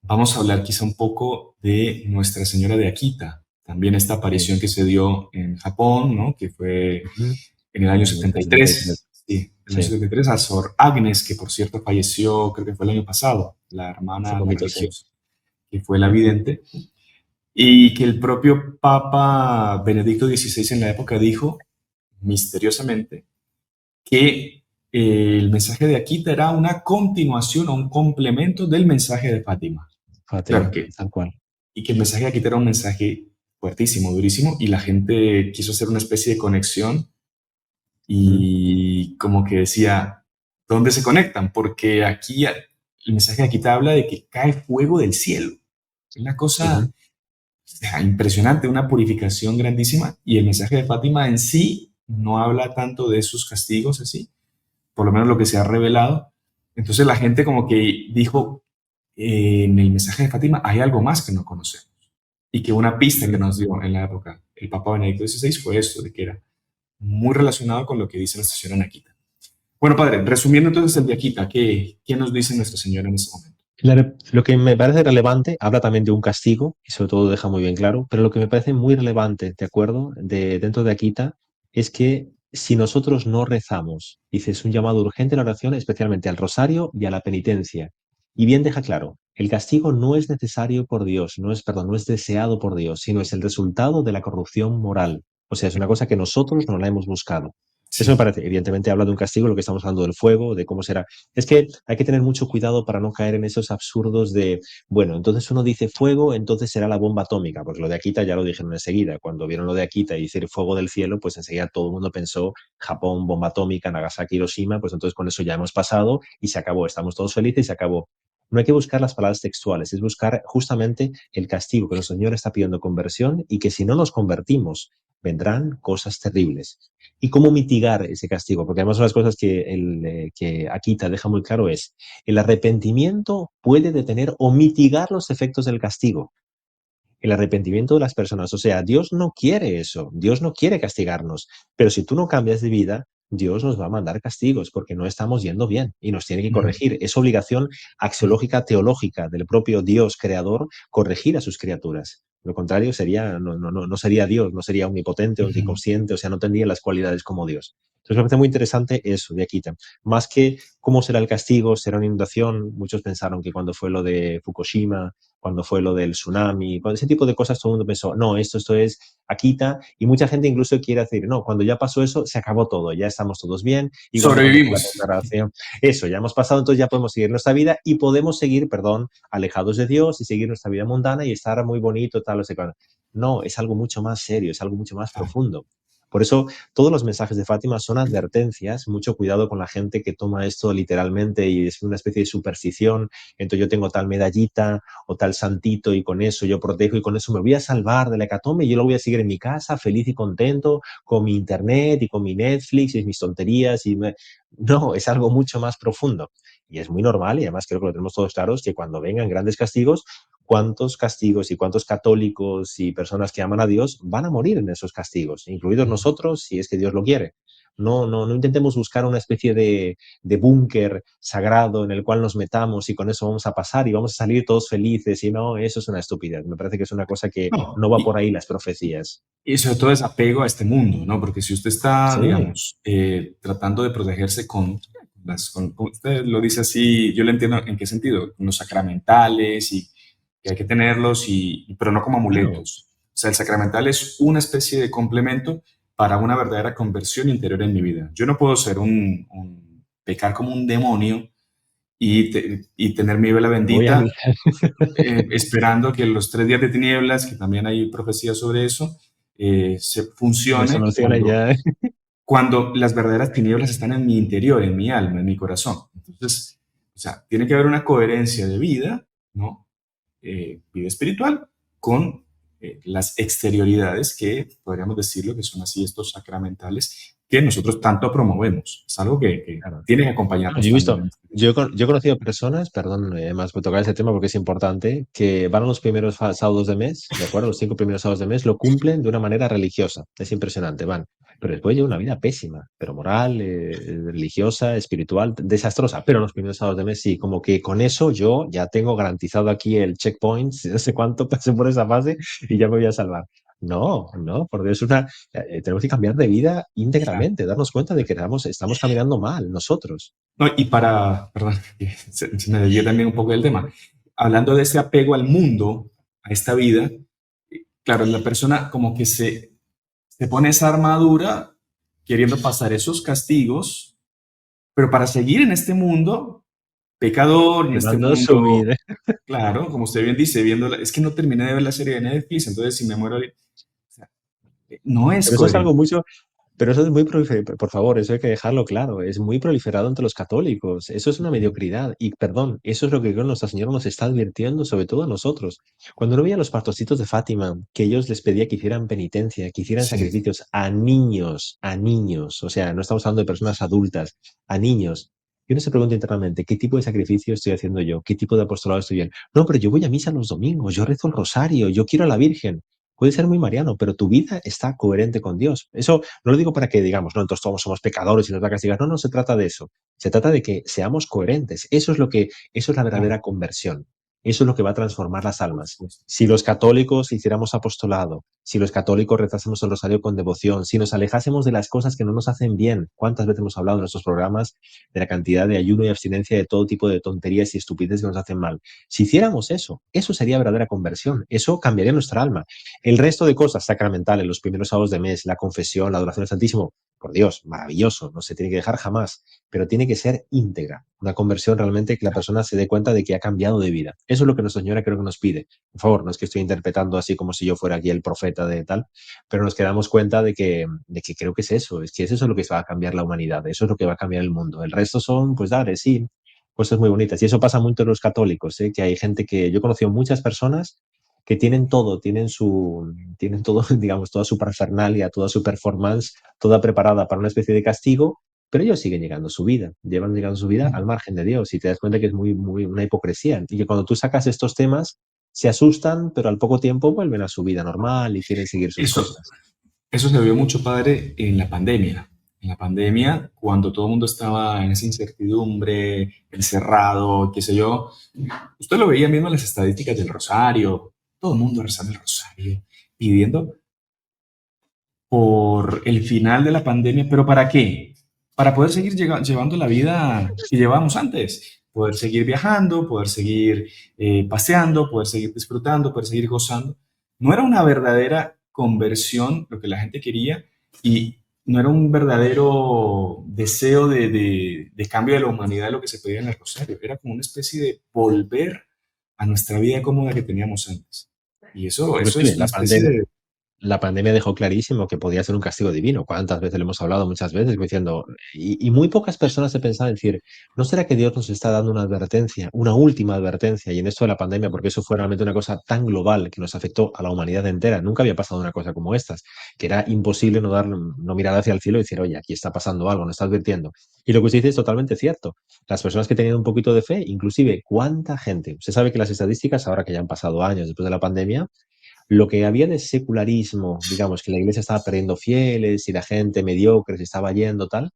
vamos a hablar quizá un poco de Nuestra Señora de Akita, también esta Sí. aparición que se dio en Japón, ¿no? Que fue Ujú. en el año En el 73. 73, sí, en el año Sí, 73, a Sor Agnes, que por cierto falleció, creo que fue el año pasado, la hace hermana, la poquito, sí. religiosa, que fue la vidente, y que el propio Papa Benedicto XVI en la época dijo, misteriosamente, que el mensaje de Akita era una continuación o un complemento del mensaje de Fátima. Claro Fátima, que, tal cual. y que el mensaje de Akita era un mensaje fuertísimo, durísimo, y la gente quiso hacer una especie de conexión Ujú, y como que decía, ¿dónde se conectan? Porque aquí el mensaje de Akita habla de que cae fuego del cielo. Es una cosa, ujú, o sea, impresionante, una purificación grandísima, y el mensaje de Fátima en sí no habla tanto de esos castigos así, por lo menos lo que se ha revelado. Entonces la gente como que dijo, en el mensaje de Fátima hay algo más que no conocemos. Y que una pista que ujú. nos dio en la época el Papa Benedicto XVI fue esto, de que era muy relacionado con lo que dice Nuestra Señora en Akita. Bueno, padre, resumiendo entonces el de Akita, ¿qué nos dice Nuestra Señora en ese momento? Lo que me parece relevante, habla también de un castigo, y sobre todo deja muy bien claro, pero lo que me parece muy relevante, ¿de acuerdo? Dentro de Akita, es que si nosotros no rezamos, dice, es un llamado urgente a la oración, especialmente al rosario y a la penitencia. Y bien deja claro, el castigo no es necesario por Dios, no es deseado por Dios, sino es el resultado de la corrupción moral. O sea, es una cosa que nosotros no la hemos buscado. Eso me Sí, parece, evidentemente habla de un castigo, lo que estamos hablando del fuego, de cómo será. Es que hay que tener mucho cuidado para no caer en esos absurdos de, bueno, entonces uno dice fuego, entonces será la bomba atómica, porque lo de Akita ya lo dijeron enseguida. Cuando vieron lo de Akita y decir fuego del cielo, pues enseguida todo el mundo pensó Japón, bomba atómica, Nagasaki, Hiroshima, pues entonces con eso ya hemos pasado y se acabó. Estamos todos felices y se acabó. No hay que buscar las palabras textuales, es buscar justamente el castigo que nuestro Señor está pidiendo conversión y que si no nos convertimos, vendrán cosas terribles. ¿Y cómo mitigar ese castigo? Porque además una de las cosas que Akita deja muy claro es, el arrepentimiento puede detener o mitigar los efectos del castigo. El arrepentimiento de las personas. O sea, Dios no quiere eso, Dios no quiere castigarnos, pero si tú no cambias de vida, Dios nos va a mandar castigos porque no estamos yendo bien y nos tiene que Ujú. corregir. Es obligación axiológica, teológica del propio Dios creador corregir a sus criaturas. Lo contrario sería, no sería Dios, no sería omnipotente, Ujú. omniconsciente, o sea, no tendría las cualidades como Dios. Entonces me parece muy interesante eso de Akita. Más que cómo será el castigo, será una inundación. Muchos pensaron que cuando fue lo de Fukushima, cuando fue lo del tsunami, cuando ese tipo de cosas todo el mundo pensó, no, esto es Akita, y mucha gente incluso quiere decir, no, cuando ya pasó eso, se acabó todo, ya estamos todos bien, igual que cuando fue la Sobrevivimos. consagración, eso, ya hemos pasado, entonces ya podemos seguir nuestra vida y podemos seguir, perdón, alejados de Dios y seguir nuestra vida mundana y estar muy bonito, tal, o sea, no, es algo mucho más serio, es algo mucho más profundo. Por eso todos los mensajes de Fátima son advertencias, mucho cuidado con la gente que toma esto literalmente y es una especie de superstición, entonces yo tengo tal medallita o tal santito y con eso yo protejo y con eso me voy a salvar de la hecatombe y yo lo voy a seguir en mi casa feliz y contento con mi internet y con mi Netflix y mis tonterías no, es algo mucho más profundo y es muy normal y además creo que lo tenemos todos claros que cuando vengan grandes castigos, cuántos castigos y cuántos católicos y personas que aman a Dios van a morir en esos castigos, incluidos Ujú. nosotros si es que Dios lo quiere. No intentemos buscar una especie de búnker sagrado en el cual nos metamos y con eso vamos a pasar y vamos a salir todos felices y no, eso es una estupidez. Me parece que es una cosa que No, no va por ahí las profecías. y sobre todo desapego a este mundo, ¿no? Porque si usted está, Sí, digamos, tratando de protegerse como usted lo dice así, yo lo entiendo en qué sentido, con los sacramentales y que hay que tenerlos, pero no como claro. amuletos. O sea, el sacramental es una especie de complemento para una verdadera conversión interior en mi vida. Yo no puedo ser pecar como un demonio y tener mi vela Voy al... bendita esperando que los 3 días de tinieblas, que también hay profecías sobre eso, se Me funcione soluciona ya. cuando las verdaderas tinieblas están en mi interior, en mi alma, en mi corazón. Entonces, o sea, tiene que haber una coherencia de vida, ¿no? Vida espiritual, con las exterioridades que podríamos decirlo que son así estos sacramentales que nosotros tanto promovemos. Es algo que Claro. tiene que No, yo acompañarnos he también visto, en este yo he, proceso. yo he conocido personas, perdón, además voy a tocar ese tema porque es importante, que van a los primeros sábados de mes, ¿de acuerdo? Los 5 primeros sábados de mes lo cumplen de una manera religiosa. Es impresionante, van. Pero después llevan una vida pésima, pero moral, religiosa, espiritual, desastrosa. Pero los primeros sábados de mes sí, como que con eso yo ya tengo garantizado aquí el checkpoint, no sé cuánto pasé por esa fase y ya me voy a salvar. No, no, por Dios, tenemos que cambiar de vida Claro. íntegramente, darnos cuenta de que estamos caminando mal nosotros. No, y perdón, que se me desvió también un poco del tema. Hablando de ese apego al mundo, a esta vida, claro, la persona como que se pone esa armadura queriendo pasar esos castigos, pero para seguir en este mundo pecador, en este Llevando su mundo, vida. claro, como usted bien dice, es que no terminé de ver la serie de Netflix, entonces si me muero, o sea, no es Pero eso es algo coherente. mucho, pero eso es muy proliferado, por favor, eso hay que dejarlo claro, es muy proliferado entre los católicos, eso es una mediocridad y perdón, eso es lo que creo Nuestra Señora nos está advirtiendo, sobre todo a nosotros. Cuando no veía los pastorcitos de Fátima, que ellos les pedía que hicieran penitencia, que hicieran Sí, sacrificios a niños, o sea, no estamos hablando de personas adultas, a niños. Y uno se pregunta internamente, ¿qué tipo de sacrificio estoy haciendo yo? ¿Qué tipo de apostolado estoy bien? No, pero yo voy a misa los domingos, yo rezo el rosario, yo quiero a la Virgen. Puede ser muy mariano, pero tu vida está coherente con Dios. Eso no lo digo para que digamos, no, entonces todos somos pecadores y nos va a castigar. No, no se trata de eso. Se trata de que seamos coherentes. Eso es la claro, verdadera conversión. Eso es lo que va a transformar las por almas. supuesto. Si los católicos hiciéramos apostolado, si los católicos rezásemos el rosario con devoción, si nos alejásemos de las cosas que no nos hacen bien, ¿cuántas veces hemos hablado en nuestros programas de la cantidad de ayuno y abstinencia de todo tipo de tonterías y estupideces que nos hacen mal? Si hiciéramos eso, eso sería verdadera conversión. Eso cambiaría nuestra alma. El resto de cosas sacramentales, los primeros sábados de mes, la confesión, la adoración al Santísimo, por Dios, maravilloso, no se tiene que dejar jamás, pero tiene que ser íntegra, una conversión realmente que la persona se dé cuenta de que ha cambiado de vida. Eso es lo que Nuestra Señora creo que nos pide. Por favor, no es que estoy interpretando así como si yo fuera aquí el profeta de tal, pero nos quedamos cuenta de que creo que es eso lo que va a cambiar la humanidad, eso es lo que va a cambiar el mundo. El resto son, pues dale, sí, cosas muy bonitas. Y eso pasa mucho en los católicos, ¿eh? Que hay gente que yo he conocido muchas personas que tienen todo, tienen todo, digamos, toda su parafernalia, toda su performance, toda preparada para una especie de castigo, pero ellos siguen llegando a su vida, llevan llegando su vida al margen de Dios y te das cuenta que es muy una hipocresía y que cuando tú sacas estos temas se asustan, pero al poco tiempo vuelven a su vida normal y quieren seguir sus Eso, cosas. eso se vio mucho, padre, en la pandemia. En la pandemia, cuando todo el mundo estaba en esa incertidumbre, encerrado, qué sé yo, usted lo veía mismo en las estadísticas del rosario, todo el mundo rezando el rosario, pidiendo por el final de la pandemia, pero ¿para qué? Para poder seguir llevando la vida que llevábamos antes, poder seguir viajando, poder seguir paseando, poder seguir disfrutando, poder seguir gozando. No era una verdadera conversión lo que la gente quería y no era un verdadero deseo de cambio de la humanidad lo que se pedía en el rosario, era como una especie de volver a nuestra vida cómoda que teníamos antes. Y eso Inclusive es una la especie pandemia, de... la pandemia dejó clarísimo que podía ser un castigo divino. ¿Cuántas veces lo hemos hablado? Muchas veces, como diciendo, y muy pocas personas se pensaban decir, ¿no será que Dios nos está dando una advertencia, una última advertencia? Y en esto de la pandemia, porque eso fue realmente una cosa tan global que nos afectó a la humanidad entera. Nunca había pasado una cosa como estas, que era imposible no mirar hacia el cielo y decir, oye, aquí está pasando algo, nos está advirtiendo. Y lo que usted dice es totalmente cierto. Las personas que tenían un poquito de fe, inclusive, ¿cuánta gente? Usted sabe que las estadísticas, ahora que ya han pasado años después de la pandemia, lo que había de secularismo, digamos, que la iglesia estaba perdiendo fieles y la gente mediocre se estaba yendo, tal,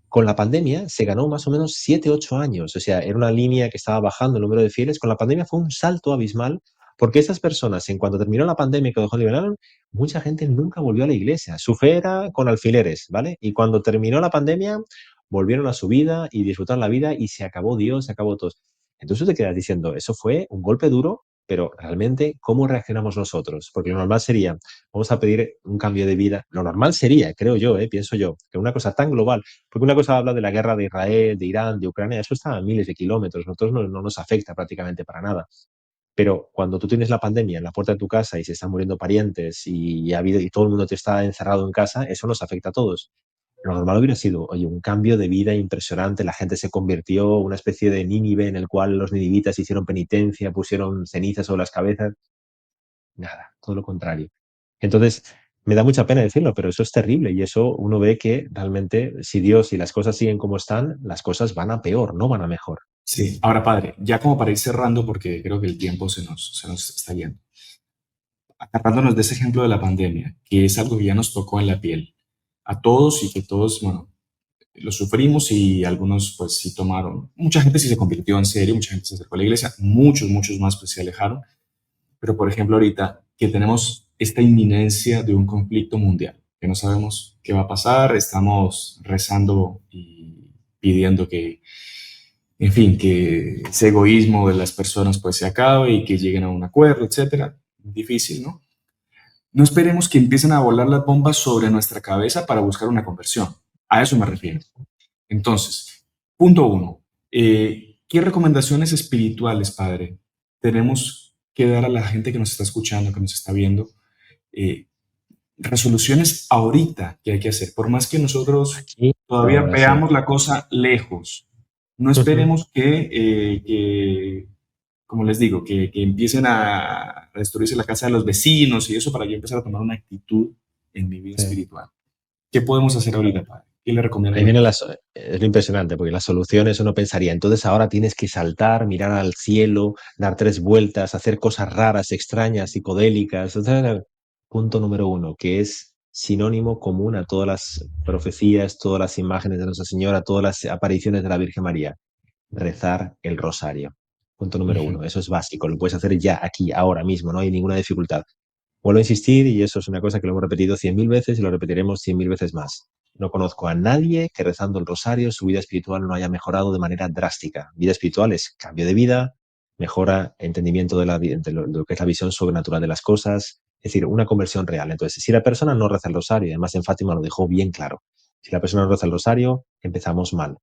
con la pandemia se ganó más o menos 7 8 años. O sea, era una línea que estaba bajando el número de fieles. Con la pandemia fue un salto abismal porque esas personas, en cuanto terminó la pandemia y que dejó liberaron, mucha gente nunca volvió a la iglesia. Su fe era con alfileres, ¿vale? Y cuando terminó la pandemia, volvieron a su vida y disfrutaron la vida y se acabó Dios, se acabó todo. Entonces tú te quedas diciendo, eso fue un golpe duro, pero realmente, ¿cómo reaccionamos nosotros? Porque lo normal sería, vamos a pedir un cambio de vida. Lo normal sería, creo yo, pienso yo, que una cosa tan global, porque una cosa habla de la guerra de Israel, de Irán, de Ucrania, eso está a miles de kilómetros, nosotros no nos afecta prácticamente para nada. Pero cuando tú tienes la pandemia en la puerta de tu casa y se están muriendo parientes y y todo el mundo te está encerrado en casa, eso nos afecta a todos. Lo normal hubiera sido, oye, un cambio de vida impresionante, la gente se convirtió en una especie de Nínive en el cual los ninivitas hicieron penitencia, pusieron cenizas sobre las cabezas. Nada, todo lo contrario. Entonces, me da mucha pena decirlo, pero eso es terrible y eso uno ve que realmente si Dios y las cosas siguen como están, las cosas van a peor, no van a mejor. Sí, ahora padre, ya como para ir cerrando, porque creo que el tiempo se nos está yendo, agarrándonos de ese ejemplo de la pandemia, que es algo que ya nos tocó en la piel, a todos y que todos, bueno, lo sufrimos y algunos pues sí tomaron, mucha gente sí se convirtió en serio, mucha gente se acercó a la iglesia, muchos más pues se alejaron, pero por ejemplo ahorita que tenemos esta inminencia de un conflicto mundial, que no sabemos qué va a pasar, estamos rezando y pidiendo que en fin, que ese egoísmo de las personas pues se acabe y que lleguen a un acuerdo, etcétera. Difícil, ¿no? No esperemos que empiecen a volar las bombas sobre nuestra cabeza para buscar una conversión. A eso me refiero. Entonces, punto uno. ¿Qué recomendaciones espirituales, padre, tenemos que dar a la gente que nos está escuchando, que nos está viendo? Eh, Resoluciones ahorita que hay que hacer, por más que nosotros Aquí, todavía ahora sí. veamos la cosa lejos. No Ujú. esperemos como les digo, que empiecen a destruirse la casa de los vecinos y eso para yo empezar a tomar una actitud en mi vida Sí. espiritual. ¿Qué podemos hacer ahorita, padre? ¿Qué le recomienda a Ahí la viene gente? es lo impresionante, porque las soluciones uno pensaría, entonces ahora tienes que saltar, mirar al cielo, dar 3 vueltas, hacer cosas raras, extrañas, psicodélicas. Punto número uno, que es sinónimo común a todas las profecías, todas las imágenes de Nuestra Señora, todas las apariciones de la Virgen María. Rezar el rosario. Punto número Ujú. uno, eso es básico, lo puedes hacer ya, aquí, ahora mismo, no hay ninguna dificultad. Vuelvo a insistir, y eso es una cosa que lo hemos repetido 100.000 veces y lo repetiremos 100.000 veces más. No conozco a nadie que rezando el rosario su vida espiritual no haya mejorado de manera drástica. Vida espiritual es cambio de vida, mejora entendimiento de lo que es la visión sobrenatural de las cosas, es decir, una conversión real. Entonces, si la persona no reza el rosario, además en Fátima lo dejó bien claro, si la persona no reza el rosario, empezamos mal.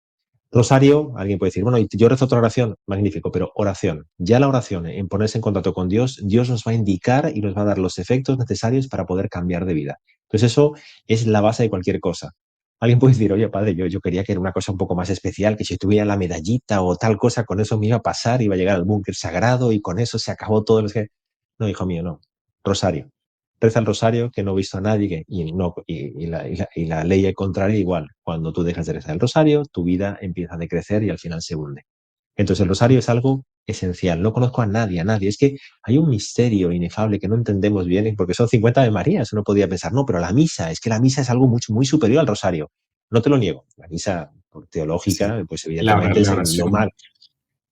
Rosario, alguien puede decir, bueno, yo rezo otra oración, magnífico, pero oración. Ya la oración, en ponerse en contacto con Dios, Dios nos va a indicar y nos va a dar los efectos necesarios para poder cambiar de vida. Entonces eso es la base de cualquier cosa. Alguien puede decir, oye, padre, yo quería que era una cosa un poco más especial, que si tuviera la medallita o tal cosa, con eso me iba a pasar, iba a llegar al búnker sagrado y con eso se acabó todo. No, hijo mío, no. Rosario. Reza el rosario, que no he visto a nadie, y la ley contraria igual. Cuando tú dejas de rezar el rosario, tu vida empieza a decrecer y al final se hunde. Entonces el rosario es algo esencial. No conozco a nadie, a nadie. Es que hay un misterio inefable que no entendemos bien, porque son 50 de Marías. Uno podría pensar, no, pero la misa, es que la misa es algo mucho, muy superior al rosario. No te lo niego. La misa Sí. teológica, pues La, evidentemente es la lo oración. mal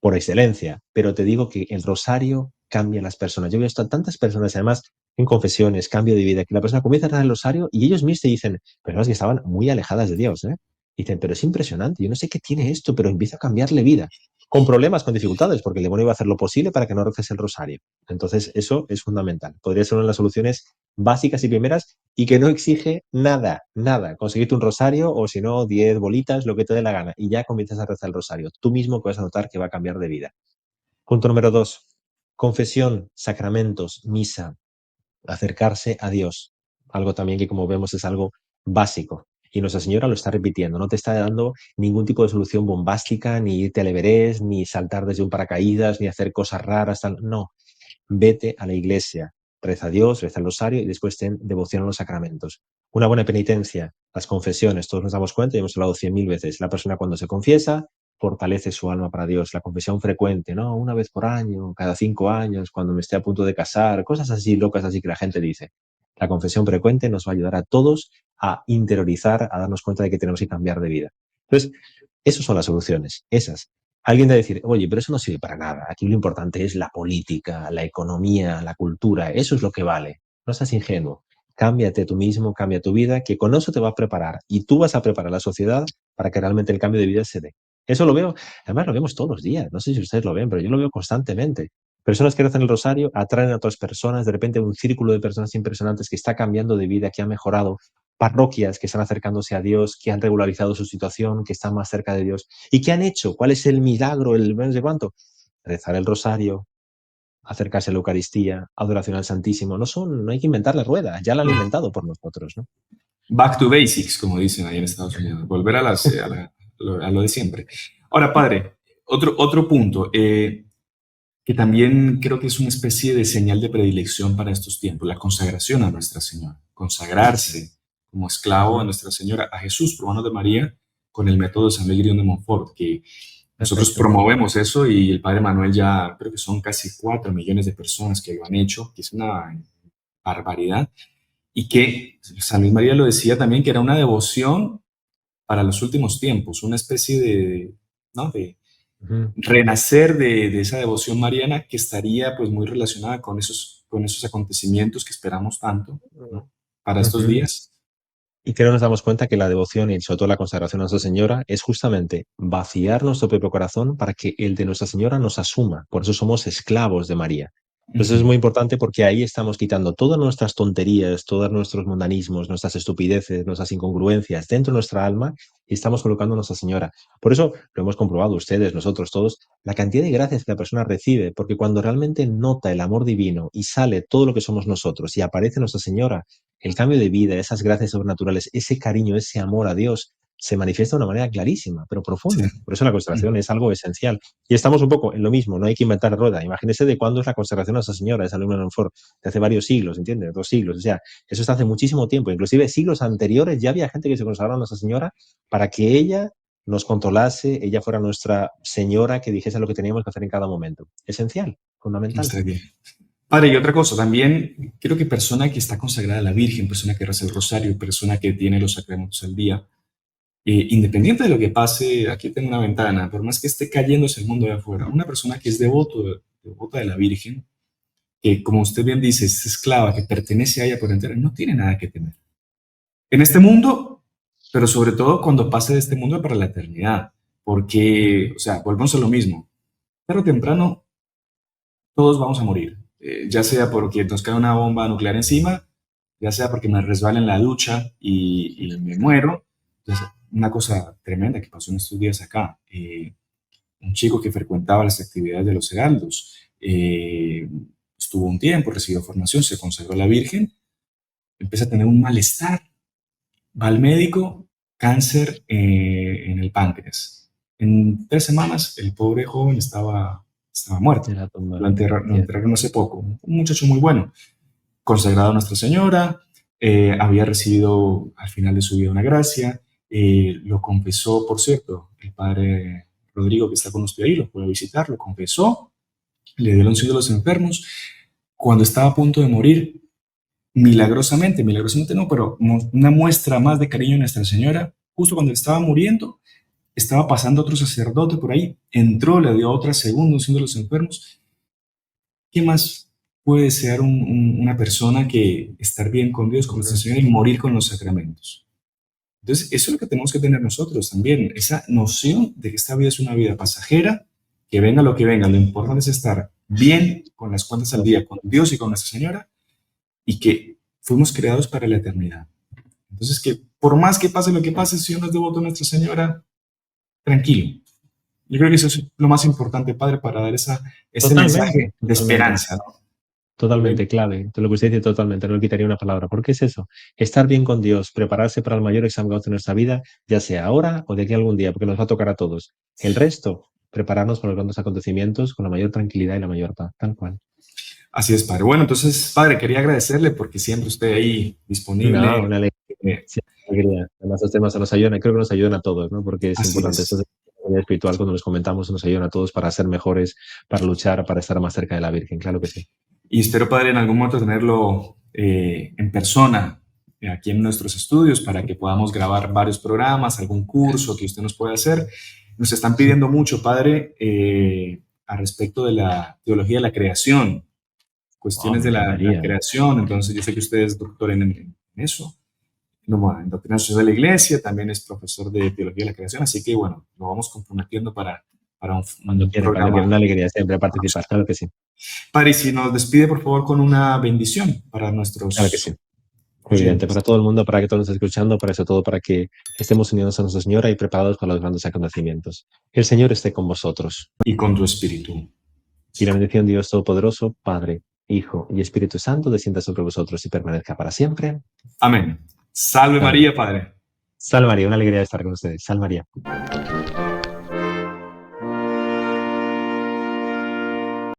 por excelencia, pero te digo que el rosario cambia a las personas. Yo he visto a tantas personas, además, en confesiones, cambio de vida, que la persona comienza a rezar el rosario y ellos mismos te dicen, personas que estaban muy alejadas de Dios, ¿eh? Dicen, pero es impresionante, yo no sé qué tiene esto, pero empieza a cambiarle vida. Con problemas, con dificultades, porque el demonio va a hacer lo posible para que no reces el rosario. Entonces, eso es fundamental. Podría ser una de las soluciones básicas y primeras y que no exige nada, nada. Conseguirte un rosario o si no, 10 bolitas, lo que te dé la gana. Y ya comienzas a rezar el rosario. Tú mismo que vas a notar que va a cambiar de vida. Punto número 2. Confesión, sacramentos, misa, acercarse a Dios. Algo también que como vemos es algo básico. Y Nuestra Señora lo está repitiendo, no te está dando ningún tipo de solución bombástica, ni irte al Everest, ni saltar desde un paracaídas, ni hacer cosas raras, tal. No, vete a la iglesia, reza a Dios, reza el rosario y después ten devoción a los sacramentos. Una buena penitencia, las confesiones, todos nos damos cuenta y hemos hablado 100.000 veces. La persona cuando se confiesa fortalece su alma para Dios. La confesión frecuente, ¿no? Una vez por año, cada 5 años, cuando me esté a punto de casar, cosas así locas así que la gente dice. La confesión frecuente nos va a ayudar a todos a interiorizar, a darnos cuenta de que tenemos que cambiar de vida. Entonces, esas son las soluciones, esas. Alguien de decir, oye, pero eso no sirve para nada. Aquí lo importante es la política, la economía, la cultura. Eso es lo que vale. No seas ingenuo. Cámbiate tú mismo, cambia tu vida, que con eso te va a preparar. Y tú vas a preparar a la sociedad para que realmente el cambio de vida se dé. Eso lo veo, además lo vemos todos los días. No sé si ustedes lo ven, pero yo lo veo constantemente. Personas que rezan el rosario atraen a otras personas, de repente un círculo de personas impresionantes que está cambiando de vida, que ha mejorado, parroquias que están acercándose a Dios, que han regularizado su situación, que están más cerca de Dios. ¿Y qué han hecho? ¿Cuál es el milagro, el no sé cuánto? Rezar el rosario, acercarse a la Eucaristía, adoración al Santísimo. No hay que inventar la rueda, ya la han inventado por nosotros, ¿no? Back to basics, como dicen ahí en Estados Unidos. Volver a lo de siempre. Ahora, padre, otro punto, que también creo que es una especie de señal de predilección para estos tiempos, la consagración a Nuestra Señora. Consagrarse como esclavo a Ujú. Nuestra Señora, a Jesús, por manos de María, con el método de San Luis Grignon de Montfort, que nosotros Perfecto. promovemos eso y el padre Manuel ya creo que son casi 4 millones de personas que lo han hecho, que es una barbaridad, y que San Luis María lo decía también, que era una devoción para los últimos tiempos, una especie de, ¿no? de Ujú. renacer de esa devoción mariana que estaría pues muy relacionada con esos acontecimientos que esperamos tanto, ¿no? Para estos Ujú. días. Y que no nos damos cuenta que la devoción y sobre todo la consagración a Nuestra Señora es justamente vaciar nuestro propio corazón para que el de Nuestra Señora nos asuma. Por eso somos esclavos de María. Entonces es Ujú. muy importante porque ahí estamos quitando todas nuestras tonterías, todos nuestros mundanismos, nuestras estupideces, nuestras incongruencias dentro de nuestra alma y estamos colocando a Nuestra Señora. Por eso lo hemos comprobado ustedes, nosotros todos, la cantidad de gracias que la persona recibe, porque cuando realmente nota el amor divino y sale todo lo que somos nosotros y aparece Nuestra Señora, el cambio de vida, esas gracias sobrenaturales, ese cariño, ese amor a Dios, se manifiesta de una manera clarísima, pero Sí. profunda. Por eso la consagración Ujú. es algo esencial. Y estamos un poco en lo mismo, no hay que inventar la rueda. Imagínese de cuándo es la consagración a esa señora, esa alumna de Monfort, de hace varios siglos, ¿entiendes? 2 siglos. O sea, eso está hace muchísimo tiempo. Inclusive siglos anteriores ya había gente que se consagraba a Nuestra Señora para que ella nos controlase, ella fuera nuestra señora que dijese lo que teníamos que hacer en cada momento. Esencial, fundamental. Está bien. Padre, y otra cosa, también creo que persona que está consagrada a la Virgen, persona que reza el rosario, persona que tiene los sacramentos al día, independiente de lo que pase, aquí tengo una ventana, por más que esté cayéndose el mundo de afuera, una persona que es devota de la Virgen, que como usted bien dice, es esclava, que pertenece a ella por entero, no tiene nada que temer. En este mundo, pero sobre todo cuando pase de este mundo para la eternidad, porque, o sea, volvemos a lo mismo, tarde o temprano todos vamos a morir, ya sea porque nos cae una bomba nuclear encima, ya sea porque me resbala en la ducha y me muero. Entonces, una cosa tremenda que pasó en estos días acá, un chico que frecuentaba las actividades de los heraldos, estuvo un tiempo, recibió formación, se consagró a la Virgen, empieza a tener un malestar, va al médico cáncer en el páncreas. En 3 semanas el pobre joven estaba muerto. Era tumba. Lo enterraron hace poco. Un muchacho muy bueno, consagrado a Nuestra Señora, había recibido al final de su vida una gracia, lo confesó, por cierto, el padre Rodrigo que está con usted ahí, lo puede visitar, lo confesó, le dio el unción de los enfermos. Cuando estaba a punto de morir, milagrosamente no, pero una muestra más de cariño a Nuestra Señora, justo cuando estaba muriendo, estaba pasando otro sacerdote por ahí, entró, le dio otra segunda unción de los enfermos. ¿Qué más puede desear una persona que estar bien con Dios, con Nuestra Señora y morir con los sacramentos? Entonces, eso es lo que tenemos que tener nosotros también, esa noción de que esta vida es una vida pasajera, que venga lo que venga, lo importante es estar bien con las cuentas al día, con Dios y con Nuestra Señora, y que fuimos creados para la eternidad. Entonces, que por más que pase lo que pase, si uno es devoto a Nuestra Señora, tranquilo. Yo creo que eso es lo más importante, Padre, para dar ese mensaje de esperanza, ¿no? Totalmente clave. Lo que usted dice totalmente, no le quitaría una palabra. ¿Por qué es eso? Estar bien con Dios, prepararse para el mayor examen de nuestra vida, ya sea ahora o de aquí a algún día, porque nos va a tocar a todos. El resto, prepararnos para los grandes acontecimientos con la mayor tranquilidad y la mayor paz, tal cual. Así es, Padre. Bueno, entonces, Padre, quería agradecerle porque siempre usted ahí disponible. No, una alegría. Sí, alegría. Además, estos temas nos ayudan, creo que nos ayudan a todos, ¿no? Porque es importante. Esto es vida espiritual, cuando los comentamos, nos ayudan a todos para ser mejores, para luchar, para estar más cerca de la Virgen, claro que sí. Y espero, Padre, en algún momento tenerlo en persona aquí en nuestros estudios para que podamos grabar varios programas, algún curso que usted nos pueda hacer. Nos están pidiendo mucho, Padre, al respecto de la teología de la creación, cuestiones de la creación. Entonces, yo sé que usted es doctor en eso, en doctrina social de la Iglesia, también es profesor de teología de la creación, así que, bueno, lo vamos comprometiendo para Cuando quiera, programa. Padre, una alegría siempre participar, claro que sí. Padre, si nos despide, por favor, con una bendición para nuestros... Claro que sí. Evidente, para todo el mundo, para que todos nos esté escuchando, para eso todo, para que estemos unidos a Nuestra Señora y preparados para los grandes acontecimientos. Que el Señor esté con vosotros. Y con tu espíritu. Y la bendición de Dios Todopoderoso, Padre, Hijo y Espíritu Santo, descienda sobre vosotros y permanezca para siempre. Amén. Salve María, Padre. Salve María, una alegría de estar con ustedes. Salve María.